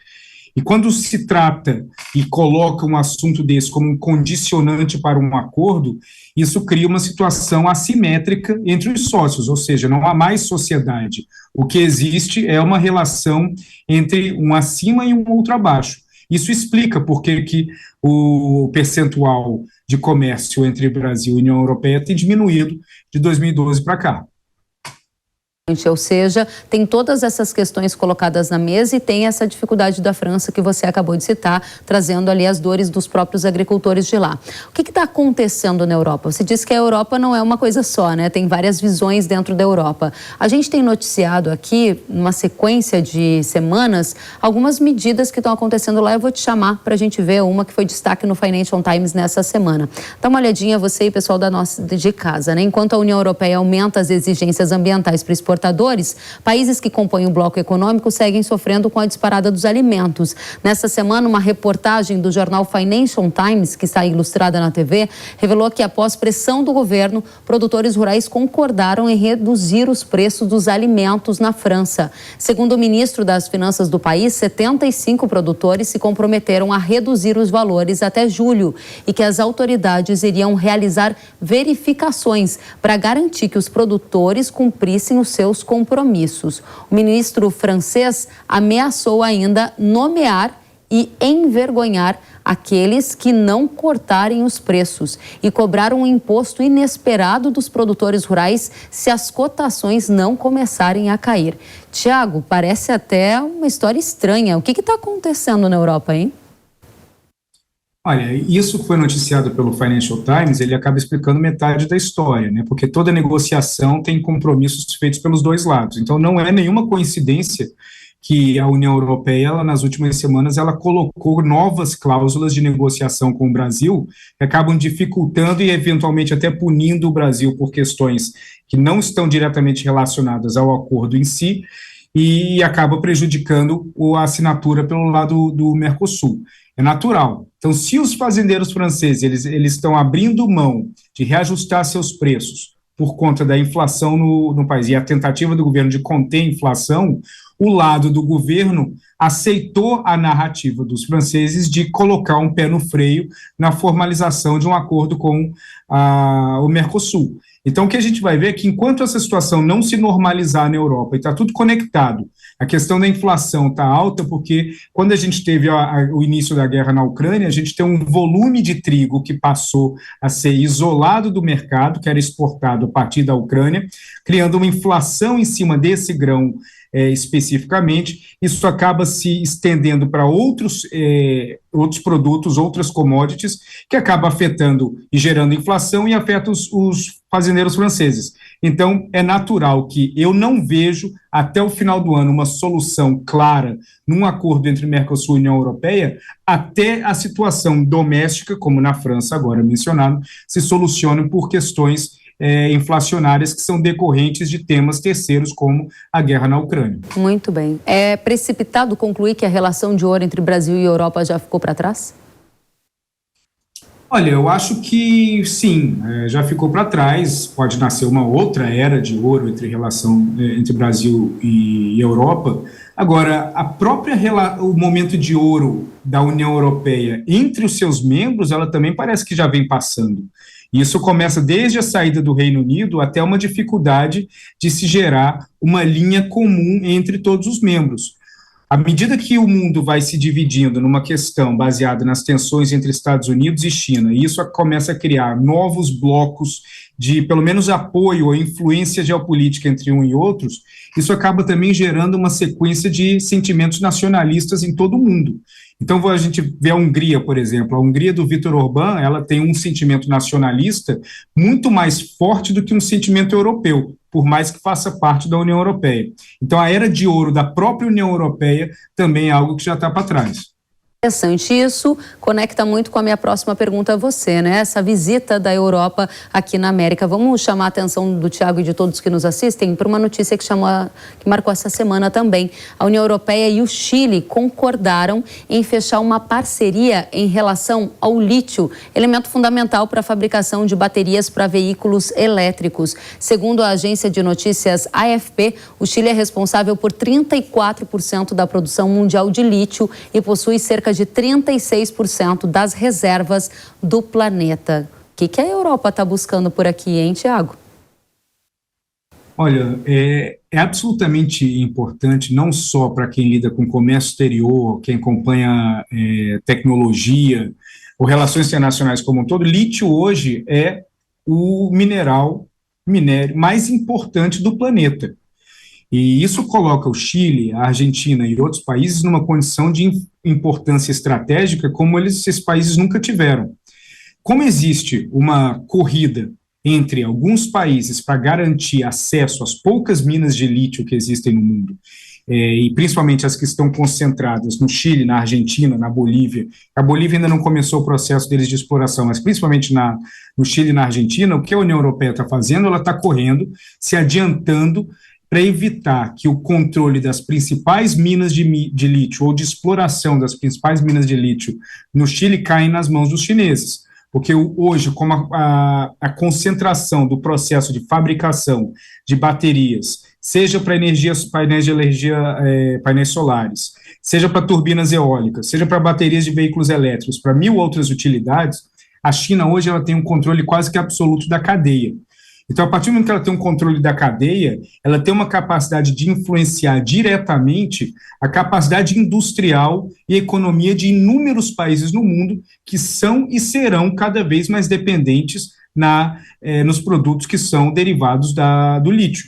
E quando se trata e coloca um assunto desse como um condicionante para um acordo, isso cria uma situação assimétrica entre os sócios, ou seja, não há mais sociedade. O que existe é uma relação entre um acima e um outro abaixo. Isso explica por que o percentual de comércio entre Brasil e União Europeia tem diminuído de 2012 para cá. Ou seja, tem todas essas questões colocadas na mesa e tem essa dificuldade da França que você acabou de citar, trazendo ali as dores dos próprios agricultores de lá. O que está acontecendo na Europa? Você disse que a Europa não é uma coisa só, né? Tem várias visões dentro da Europa. A gente tem noticiado aqui, numa sequência de semanas, algumas medidas que estão acontecendo lá. Eu vou te chamar para a gente ver uma que foi destaque no Financial Times nessa semana. Dá uma olhadinha, você e o pessoal de casa, né? Enquanto a União Europeia aumenta as exigências ambientais para exportadores, países que compõem o bloco econômico seguem sofrendo com a disparada dos alimentos. Nessa semana, uma reportagem do jornal Financial Times, que está ilustrada na TV, revelou que após pressão do governo, produtores rurais concordaram em reduzir os preços dos alimentos na França. Segundo o ministro das Finanças do país, 75 produtores se comprometeram a reduzir os valores até julho e que as autoridades iriam realizar verificações para garantir que os produtores cumprissem os seus compromissos. O ministro francês ameaçou ainda nomear e envergonhar aqueles que não cortarem os preços e cobrar um imposto inesperado dos produtores rurais se as cotações não começarem a cair. Tiago, parece até uma história estranha. O que está acontecendo na Europa, hein? Olha, isso foi noticiado pelo Financial Times, ele acaba explicando metade da história, né? Porque toda negociação tem compromissos feitos pelos dois lados. Então, não é nenhuma coincidência que a União Europeia, ela, nas últimas semanas, ela colocou novas cláusulas de negociação com o Brasil, que acabam dificultando e, eventualmente, até punindo o Brasil por questões que não estão diretamente relacionadas ao acordo em si, e acaba prejudicando a assinatura pelo lado do Mercosul. É natural. Então, se os fazendeiros franceses eles estão abrindo mão de reajustar seus preços por conta da inflação no país e a tentativa do governo de conter a inflação, o lado do governo aceitou a narrativa dos franceses de colocar um pé no freio na formalização de um acordo com o Mercosul. Então, o que a gente vai ver é que enquanto essa situação não se normalizar na Europa, e está tudo conectado, a questão da inflação está alta porque quando a gente teve o início da guerra na Ucrânia, a gente tem um volume de trigo que passou a ser isolado do mercado, que era exportado a partir da Ucrânia, criando uma inflação em cima desse grão especificamente. Isso acaba se estendendo para outros produtos, outras commodities, que acaba afetando e gerando inflação e afeta os fazendeiros franceses. Então, é natural que eu não vejo, até o final do ano, uma solução clara num acordo entre Mercosul e União Europeia, até a situação doméstica, como na França, agora mencionado, se solucione por questões inflacionárias que são decorrentes de temas terceiros, como a guerra na Ucrânia. Muito bem. É precipitado concluir que a relação de ouro entre Brasil e Europa já ficou para trás? Olha, eu acho que sim, já ficou para trás. Pode nascer uma outra era de ouro entre Brasil e Europa. Agora, o momento de ouro da União Europeia entre os seus membros, ela também parece que já vem passando. Isso começa desde a saída do Reino Unido até uma dificuldade de se gerar uma linha comum entre todos os membros. À medida que o mundo vai se dividindo numa questão baseada nas tensões entre Estados Unidos e China, e isso começa a criar novos blocos de, pelo menos, apoio ou influência geopolítica entre um e outros, isso acaba também gerando uma sequência de sentimentos nacionalistas em todo o mundo. Então, a gente vê a Hungria, por exemplo. A Hungria do Viktor Orbán, ela tem um sentimento nacionalista muito mais forte do que um sentimento europeu, por mais que faça parte da União Europeia. Então, a era de ouro da própria União Europeia também é algo que já está para trás. Interessante, isso conecta muito com a minha próxima pergunta a você, né? Essa visita da Europa aqui na América. Vamos chamar a atenção do Tiago e de todos que nos assistem para uma notícia que marcou essa semana também. A União Europeia e o Chile concordaram em fechar uma parceria em relação ao lítio, elemento fundamental para a fabricação de baterias para veículos elétricos. Segundo a agência de notícias AFP, o Chile é responsável por 34% da produção mundial de lítio e possui cerca de 36% das reservas do planeta. O que a Europa está buscando por aqui, hein, Tiago? Olha, é absolutamente importante, não só para quem lida com comércio exterior, quem acompanha tecnologia ou relações internacionais como um todo. Lítio hoje é o minério mais importante do planeta. E isso coloca o Chile, a Argentina e outros países numa condição de importância estratégica como esses países nunca tiveram. Como existe uma corrida entre alguns países para garantir acesso às poucas minas de lítio que existem no mundo, e principalmente as que estão concentradas no Chile, na Argentina, na Bolívia. A Bolívia ainda não começou o processo deles de exploração, mas principalmente no Chile e na Argentina, o que a União Europeia está fazendo? Ela está correndo, se adiantando para evitar que o controle das principais minas de lítio ou de exploração das principais minas de lítio no Chile caia nas mãos dos chineses. Porque hoje, como a concentração do processo de fabricação de baterias, seja para painéis solares, seja para turbinas eólicas, seja para baterias de veículos elétricos, para 1000 outras utilidades, a China hoje ela tem um controle quase que absoluto da cadeia. Então, a partir do momento que ela tem um controle da cadeia, ela tem uma capacidade de influenciar diretamente a capacidade industrial e economia de inúmeros países no mundo que são e serão cada vez mais dependentes nos produtos que são derivados do lítio.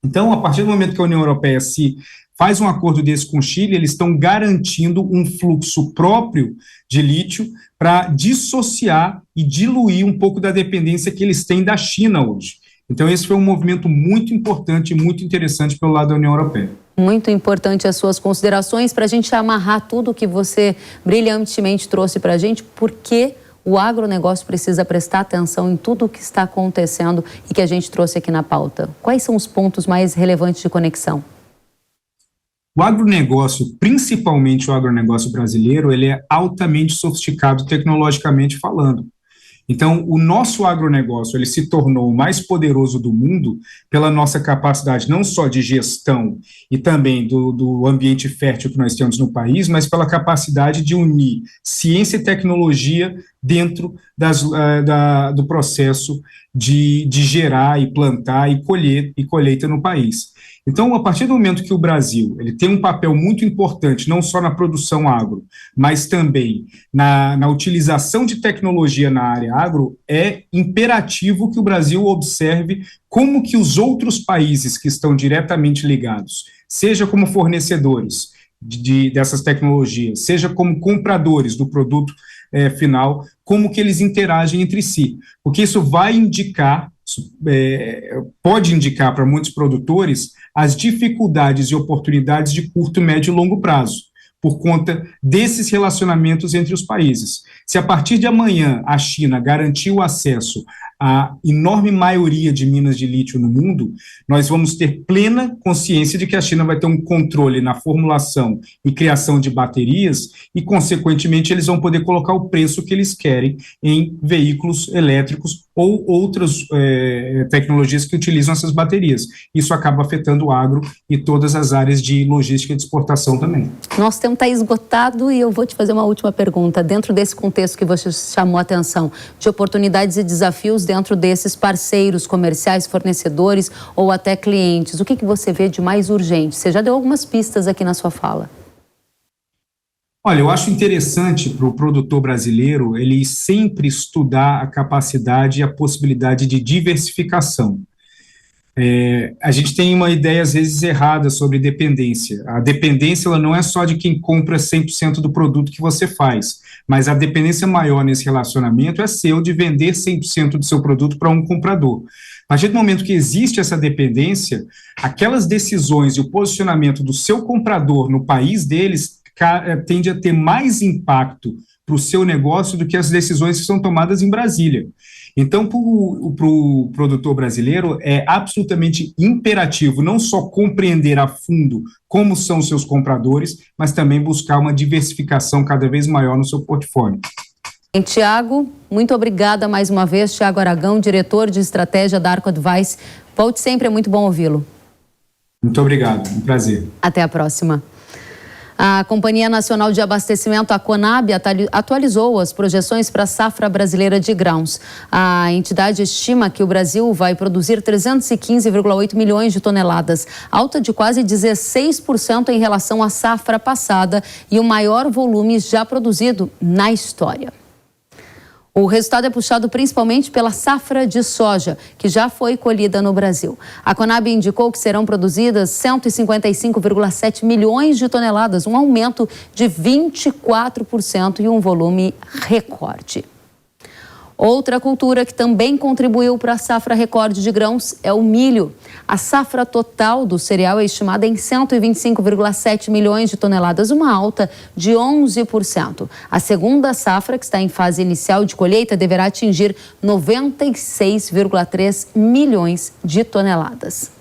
Então, a partir do momento que a União Europeia se faz um acordo desse com o Chile, eles estão garantindo um fluxo próprio de lítio para dissociar e diluir um pouco da dependência que eles têm da China hoje. Então, esse foi um movimento muito importante e muito interessante pelo lado da União Europeia. Muito importante as suas considerações para a gente amarrar tudo que você brilhantemente trouxe para a gente, porque o agronegócio precisa prestar atenção em tudo o que está acontecendo e que a gente trouxe aqui na pauta. Quais são os pontos mais relevantes de conexão? O agronegócio, principalmente o agronegócio brasileiro, ele é altamente sofisticado tecnologicamente falando. Então, o nosso agronegócio, ele se tornou o mais poderoso do mundo pela nossa capacidade não só de gestão e também do ambiente fértil que nós temos no país, mas pela capacidade de unir ciência e tecnologia dentro do processo de gerar e plantar e colheita no país. Então, a partir do momento que o Brasil ele tem um papel muito importante, não só na produção agro, mas também na utilização de tecnologia na área agro, é imperativo que o Brasil observe como que os outros países que estão diretamente ligados, seja como fornecedores dessas tecnologias, seja como compradores do produto final, como que eles interagem entre si, porque isso vai indicar, pode indicar para muitos produtores as dificuldades e oportunidades de curto, médio e longo prazo, por conta desses relacionamentos entre os países. Se a partir de amanhã a China garantir o acesso à enorme maioria de minas de lítio no mundo, nós vamos ter plena consciência de que a China vai ter um controle na formulação e criação de baterias e, consequentemente, eles vão poder colocar o preço que eles querem em veículos elétricos ou outras tecnologias que utilizam essas baterias. Isso acaba afetando o agro e todas as áreas de logística e de exportação também. Nosso tempo está esgotado e eu vou te fazer uma última pergunta. Dentro desse contexto que você chamou a atenção, de oportunidades e desafios dentro desses parceiros comerciais, fornecedores ou até clientes, o que você vê de mais urgente? Você já deu algumas pistas aqui na sua fala. Olha, eu acho interessante para o produtor brasileiro ele sempre estudar a capacidade e a possibilidade de diversificação. A gente tem uma ideia, às vezes, errada sobre dependência. A dependência ela não é só de quem compra 100% do produto que você faz, mas a dependência maior nesse relacionamento é seu de vender 100% do seu produto para um comprador. A partir do momento que existe essa dependência, aquelas decisões e o posicionamento do seu comprador no país deles tende a ter mais impacto para o seu negócio do que as decisões que são tomadas em Brasília. Então, para o produtor brasileiro, é absolutamente imperativo não só compreender a fundo como são os seus compradores, mas também buscar uma diversificação cada vez maior no seu portfólio. Tiago, muito obrigada mais uma vez. Tiago Aragão, diretor de estratégia da Arco Advice. Volte sempre, é muito bom ouvi-lo. Muito obrigado, um prazer. Até a próxima. A Companhia Nacional de Abastecimento, a Conab, atualizou as projeções para a safra brasileira de grãos. A entidade estima que o Brasil vai produzir 315,8 milhões de toneladas, alta de quase 16% em relação à safra passada e o maior volume já produzido na história. O resultado é puxado principalmente pela safra de soja, que já foi colhida no Brasil. A Conab indicou que serão produzidas 155,7 milhões de toneladas, um aumento de 24% e um volume recorde. Outra cultura que também contribuiu para a safra recorde de grãos é o milho. A safra total do cereal é estimada em 125,7 milhões de toneladas, uma alta de 11%. A segunda safra, que está em fase inicial de colheita, deverá atingir 96,3 milhões de toneladas.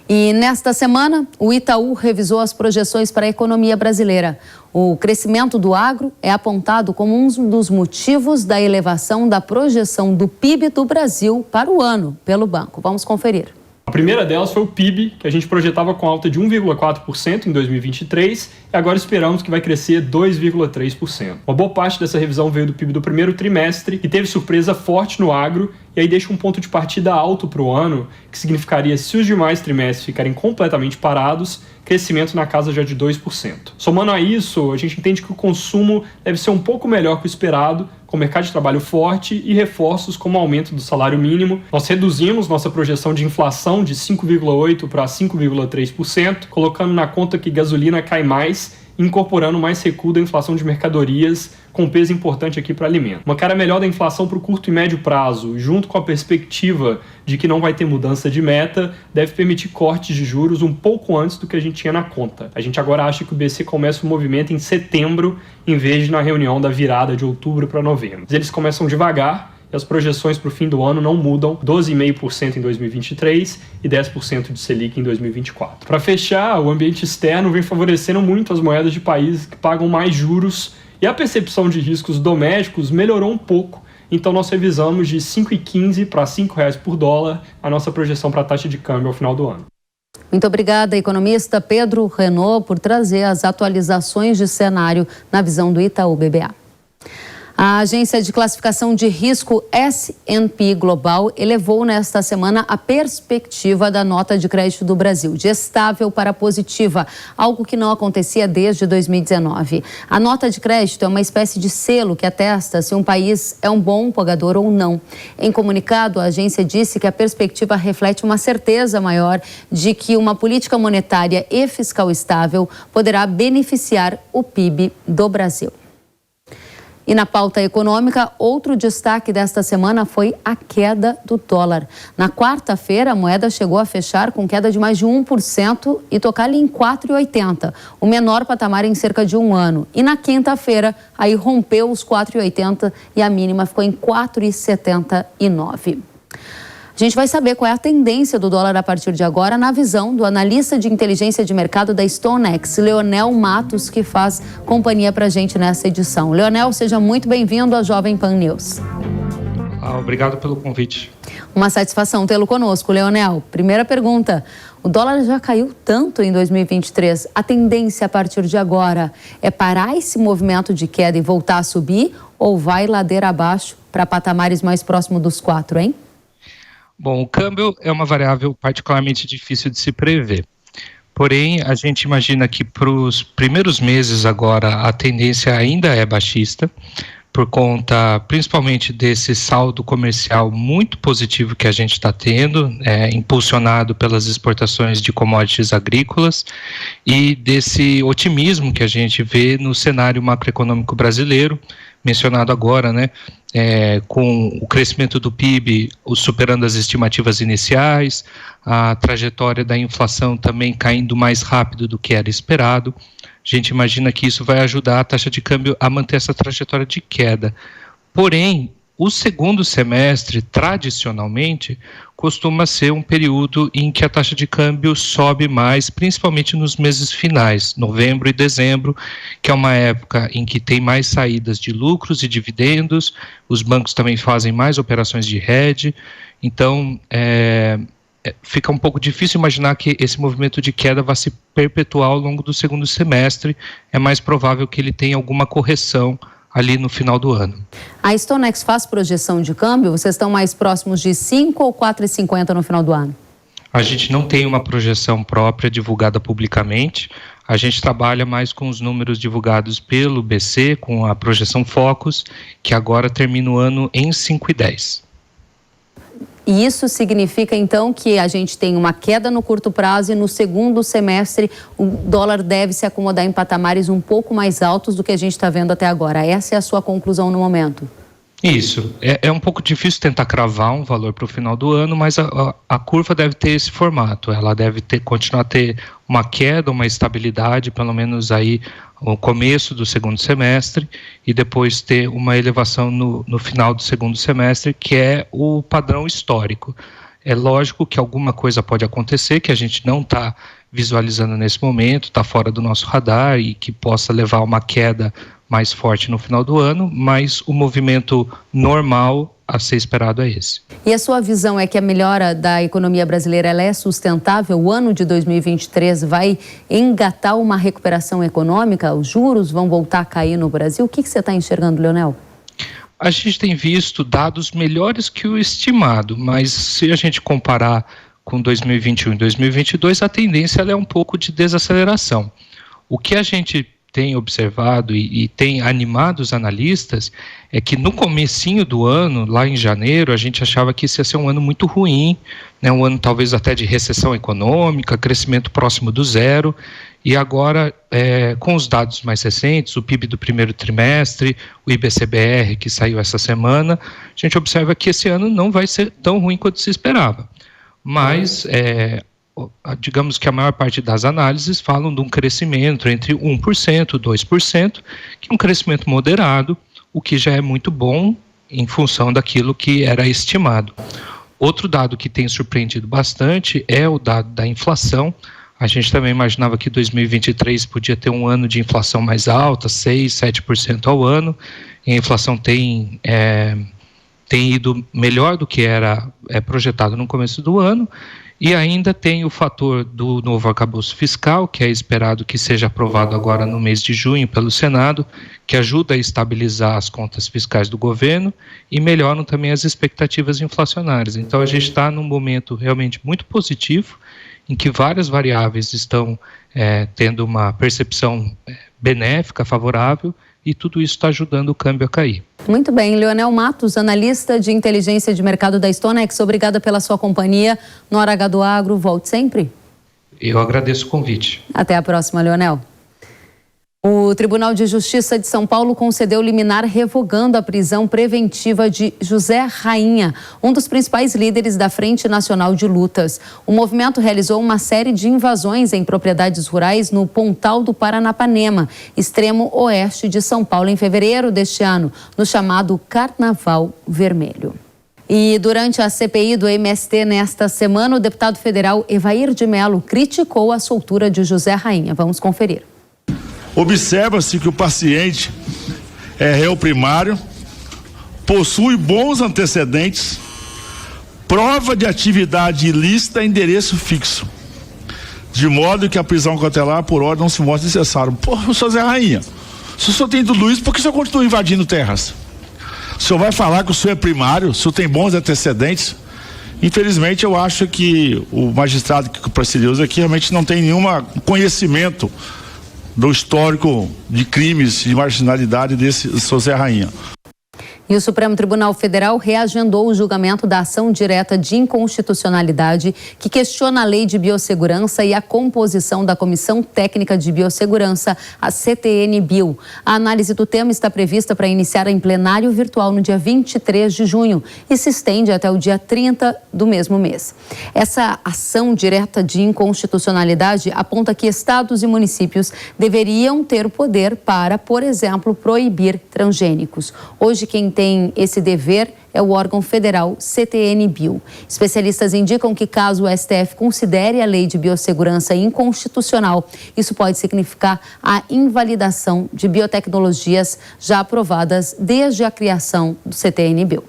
E nesta semana, o Itaú revisou as projeções para a economia brasileira. O crescimento do agro é apontado como um dos motivos da elevação da projeção do PIB do Brasil para o ano pelo banco. Vamos conferir. A primeira delas foi o PIB, que a gente projetava com alta de 1,4% em 2023 e agora esperamos que vai crescer 2,3%. Uma boa parte dessa revisão veio do PIB do primeiro trimestre e teve surpresa forte no agro e aí deixa um ponto de partida alto para o ano, que significaria, se os demais trimestres ficarem completamente parados, crescimento na casa já de 2%. Somando a isso, a gente entende que o consumo deve ser um pouco melhor que o esperado, com mercado de trabalho forte e reforços como o aumento do salário mínimo. Nós reduzimos nossa projeção de inflação de 5,8% para 5,3%, colocando na conta que gasolina cai mais, incorporando mais recuo da inflação de mercadorias, com peso importante aqui para alimento. Uma cara melhor da inflação para o curto e médio prazo, junto com a perspectiva de que não vai ter mudança de meta, deve permitir cortes de juros um pouco antes do que a gente tinha na conta. A gente agora acha que o BC começa o movimento em setembro, em vez de na reunião da virada de outubro para novembro. Eles começam devagar, e as projeções para o fim do ano não mudam, 12,5% em 2023 e 10% de Selic em 2024. Para fechar, o ambiente externo vem favorecendo muito as moedas de países que pagam mais juros e a percepção de riscos domésticos melhorou um pouco, então nós revisamos de 5,15 para R$ 5,00 por dólar a nossa projeção para a taxa de câmbio ao final do ano. Muito obrigada, economista Pedro Renault, por trazer as atualizações de cenário na visão do Itaú BBA. A agência de classificação de risco S&P Global elevou nesta semana a perspectiva da nota de crédito do Brasil, de estável para positiva, algo que não acontecia desde 2019. A nota de crédito é uma espécie de selo que atesta se um país é um bom pagador ou não. Em comunicado, a agência disse que a perspectiva reflete uma certeza maior de que uma política monetária e fiscal estável poderá beneficiar o PIB do Brasil. E na pauta econômica, outro destaque desta semana foi a queda do dólar. Na quarta-feira, a moeda chegou a fechar com queda de mais de 1% e tocar ali em 4,80, o menor patamar em cerca de um ano. E na quinta-feira, aí rompeu os 4,80 e a mínima ficou em 4,79. A gente vai saber qual é a tendência do dólar a partir de agora na visão do analista de inteligência de mercado da StoneX, Leonel Matos, que faz companhia para a gente nessa edição. Leonel, seja muito bem-vindo à Jovem Pan News. Obrigado pelo convite. Uma satisfação tê-lo conosco, Leonel. Primeira pergunta, o dólar já caiu tanto em 2023. A tendência a partir de agora é parar esse movimento de queda e voltar a subir ou vai ladeira abaixo para patamares mais próximos dos 4, hein? Bom, o câmbio é uma variável particularmente difícil de se prever. Porém, a gente imagina que para os primeiros meses agora a tendência ainda é baixista, por conta principalmente desse saldo comercial muito positivo que a gente está tendo, impulsionado pelas exportações de commodities agrícolas e desse otimismo que a gente vê no cenário macroeconômico brasileiro, mencionado agora, né? Com o crescimento do PIB superando as estimativas iniciais, a trajetória da inflação também caindo mais rápido do que era esperado, gente imagina que isso vai ajudar a taxa de câmbio a manter essa trajetória de queda. Porém, o segundo semestre, tradicionalmente, costuma ser um período em que a taxa de câmbio sobe mais, principalmente nos meses finais, novembro e dezembro, que é uma época em que tem mais saídas de lucros e dividendos, os bancos também fazem mais operações de hedge, então fica um pouco difícil imaginar que esse movimento de queda vai se perpetuar ao longo do segundo semestre, é mais provável que ele tenha alguma correção ali no final do ano. A StoneX faz projeção de câmbio? Vocês estão mais próximos de 5 ou 4,50 no final do ano? A gente não tem uma projeção própria divulgada publicamente, a gente trabalha mais com os números divulgados pelo BC, com a projeção Focus, que agora termina o ano em 5,10. E isso significa, então, que a gente tem uma queda no curto prazo e no segundo semestre o dólar deve se acomodar em patamares um pouco mais altos do que a gente está vendo até agora. Essa é a sua conclusão no momento? Isso. É um pouco difícil tentar cravar um valor para o final do ano, mas a curva deve ter esse formato. Ela deve continuar a ter uma queda, uma estabilidade, pelo menos aí no começo do segundo semestre, e depois ter uma elevação no final do segundo semestre, que é o padrão histórico. É lógico que alguma coisa pode acontecer, que a gente não está visualizando nesse momento, está fora do nosso radar e que possa levar a uma queda mais forte no final do ano, mas o movimento normal a ser esperado é esse. E a sua visão é que a melhora da economia brasileira ela é sustentável? O ano de 2023 vai engatar uma recuperação econômica? Os juros vão voltar a cair no Brasil? O que você está enxergando, Leonel? A gente tem visto dados melhores que o estimado, mas se a gente comparar com 2021 e 2022, a tendência ela é um pouco de desaceleração. O que a gente tem observado e tem animado os analistas é que no comecinho do ano, lá em janeiro, a gente achava que isso ia ser um ano muito ruim, né, um ano talvez até de recessão econômica, crescimento próximo do zero, e agora, com os dados mais recentes, o PIB do primeiro trimestre, o IBCBR que saiu essa semana, a gente observa que esse ano não vai ser tão ruim quanto se esperava, mas digamos que a maior parte das análises falam de um crescimento entre 1%, 2%, que é um crescimento moderado, o que já é muito bom em função daquilo que era estimado. Outro dado que tem surpreendido bastante é o dado da inflação. A gente também imaginava que 2023 podia ter um ano de inflação mais alta, 6%, 7% ao ano, e a inflação tem ido melhor do que era projetado no começo do ano. E ainda tem o fator do novo arcabouço fiscal, que é esperado que seja aprovado agora no mês de junho pelo Senado, que ajuda a estabilizar as contas fiscais do governo e melhoram também as expectativas inflacionárias. Então a gente está num momento realmente muito positivo, em que várias variáveis estão tendo uma percepção benéfica, favorável, e tudo isso está ajudando o câmbio a cair. Muito bem, Leonel Matos, analista de inteligência de mercado da StoneX, obrigada pela sua companhia no Hora H do Agro. Volte sempre. Eu agradeço o convite. Até a próxima, Leonel. O Tribunal de Justiça de São Paulo concedeu liminar revogando a prisão preventiva de José Rainha, um dos principais líderes da Frente Nacional de Lutas. O movimento realizou uma série de invasões em propriedades rurais no Pontal do Paranapanema, extremo oeste de São Paulo, em fevereiro deste ano, no chamado Carnaval Vermelho. E durante a CPI do MST nesta semana, o deputado federal Evair de Mello criticou a soltura de José Rainha. Vamos conferir. Observa-se que o paciente é réu primário, possui bons antecedentes, prova de atividade ilícita e endereço fixo, de modo que a prisão cautelar por ordem não se mostra necessária. Pô, o senhor Zé Rainha, se o senhor tem tudo isso, por que o senhor continua invadindo terras? O senhor vai falar que o senhor é primário, o senhor tem bons antecedentes? Infelizmente, eu acho que o magistrado que procedeu aqui realmente não tem nenhum conhecimento do histórico de crimes de marginalidade desse José Rainha. E o Supremo Tribunal Federal reagendou o julgamento da ação direta de inconstitucionalidade que questiona a Lei de Biossegurança e a composição da Comissão Técnica de Biossegurança, a CTN-Bio. A análise do tema está prevista para iniciar em plenário virtual no dia 23 de junho e se estende até o dia 30 do mesmo mês. Essa ação direta de inconstitucionalidade aponta que estados e municípios deveriam ter o poder para, por exemplo, proibir transgênicos. Hoje, quem tem esse dever é o órgão federal CTN-Bio. Especialistas indicam que caso o STF considere a lei de biossegurança inconstitucional, isso pode significar a invalidação de biotecnologias já aprovadas desde a criação do CTN-Bio.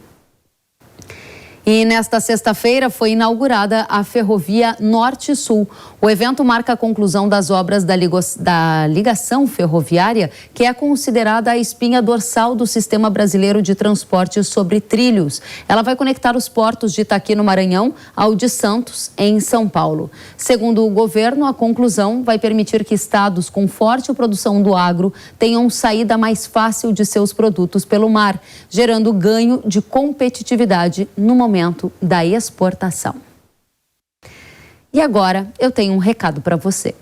E nesta sexta-feira foi inaugurada a Ferrovia Norte-Sul. O evento marca a conclusão das obras da ligação ferroviária, que é considerada a espinha dorsal do sistema brasileiro de transporte sobre trilhos. Ela vai conectar os portos de Itaqui, no Maranhão, ao de Santos, em São Paulo. Segundo o governo, a conclusão vai permitir que estados com forte produção do agro tenham saída mais fácil de seus produtos pelo mar, gerando ganho de competitividade no momento da exportação. E agora eu tenho um recado para você.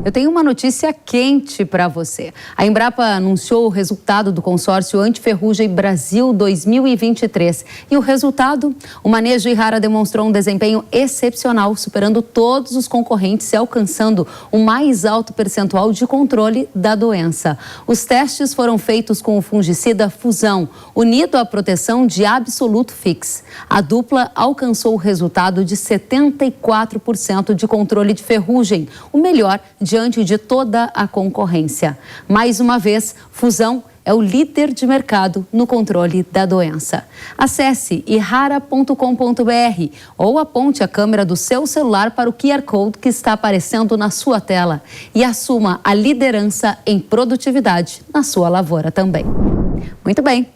Eu tenho uma notícia quente para você. A Embrapa anunciou o resultado do consórcio Antiferrugem Brasil 2023. E o resultado? O manejo Yara demonstrou um desempenho excepcional, superando todos os concorrentes e alcançando o mais alto percentual de controle da doença. Os testes foram feitos com o fungicida Fusão, unido à proteção de Absoluto Fix. A dupla alcançou o resultado de 74% de controle de ferrugem, o melhor diante de toda a concorrência. Mais uma vez, Fusão é o líder de mercado no controle da doença. Acesse irara.com.br ou aponte a câmera do seu celular para o QR Code que está aparecendo na sua tela e assuma a liderança em produtividade na sua lavoura também. Muito bem.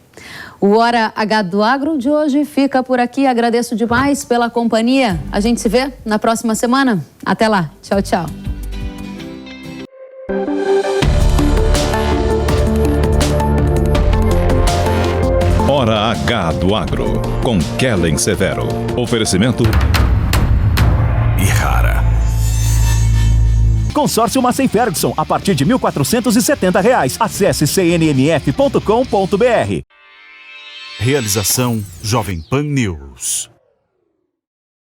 O Hora H do Agro de hoje fica por aqui. Agradeço demais pela companhia. A gente se vê na próxima semana. Até lá. Tchau, tchau. Hora H do Agro, com Kellen Severo. Oferecimento Yara. Consórcio Massey Ferguson, a partir de R$ 1.470. Acesse cnmf.com.br. Realização Jovem Pan News.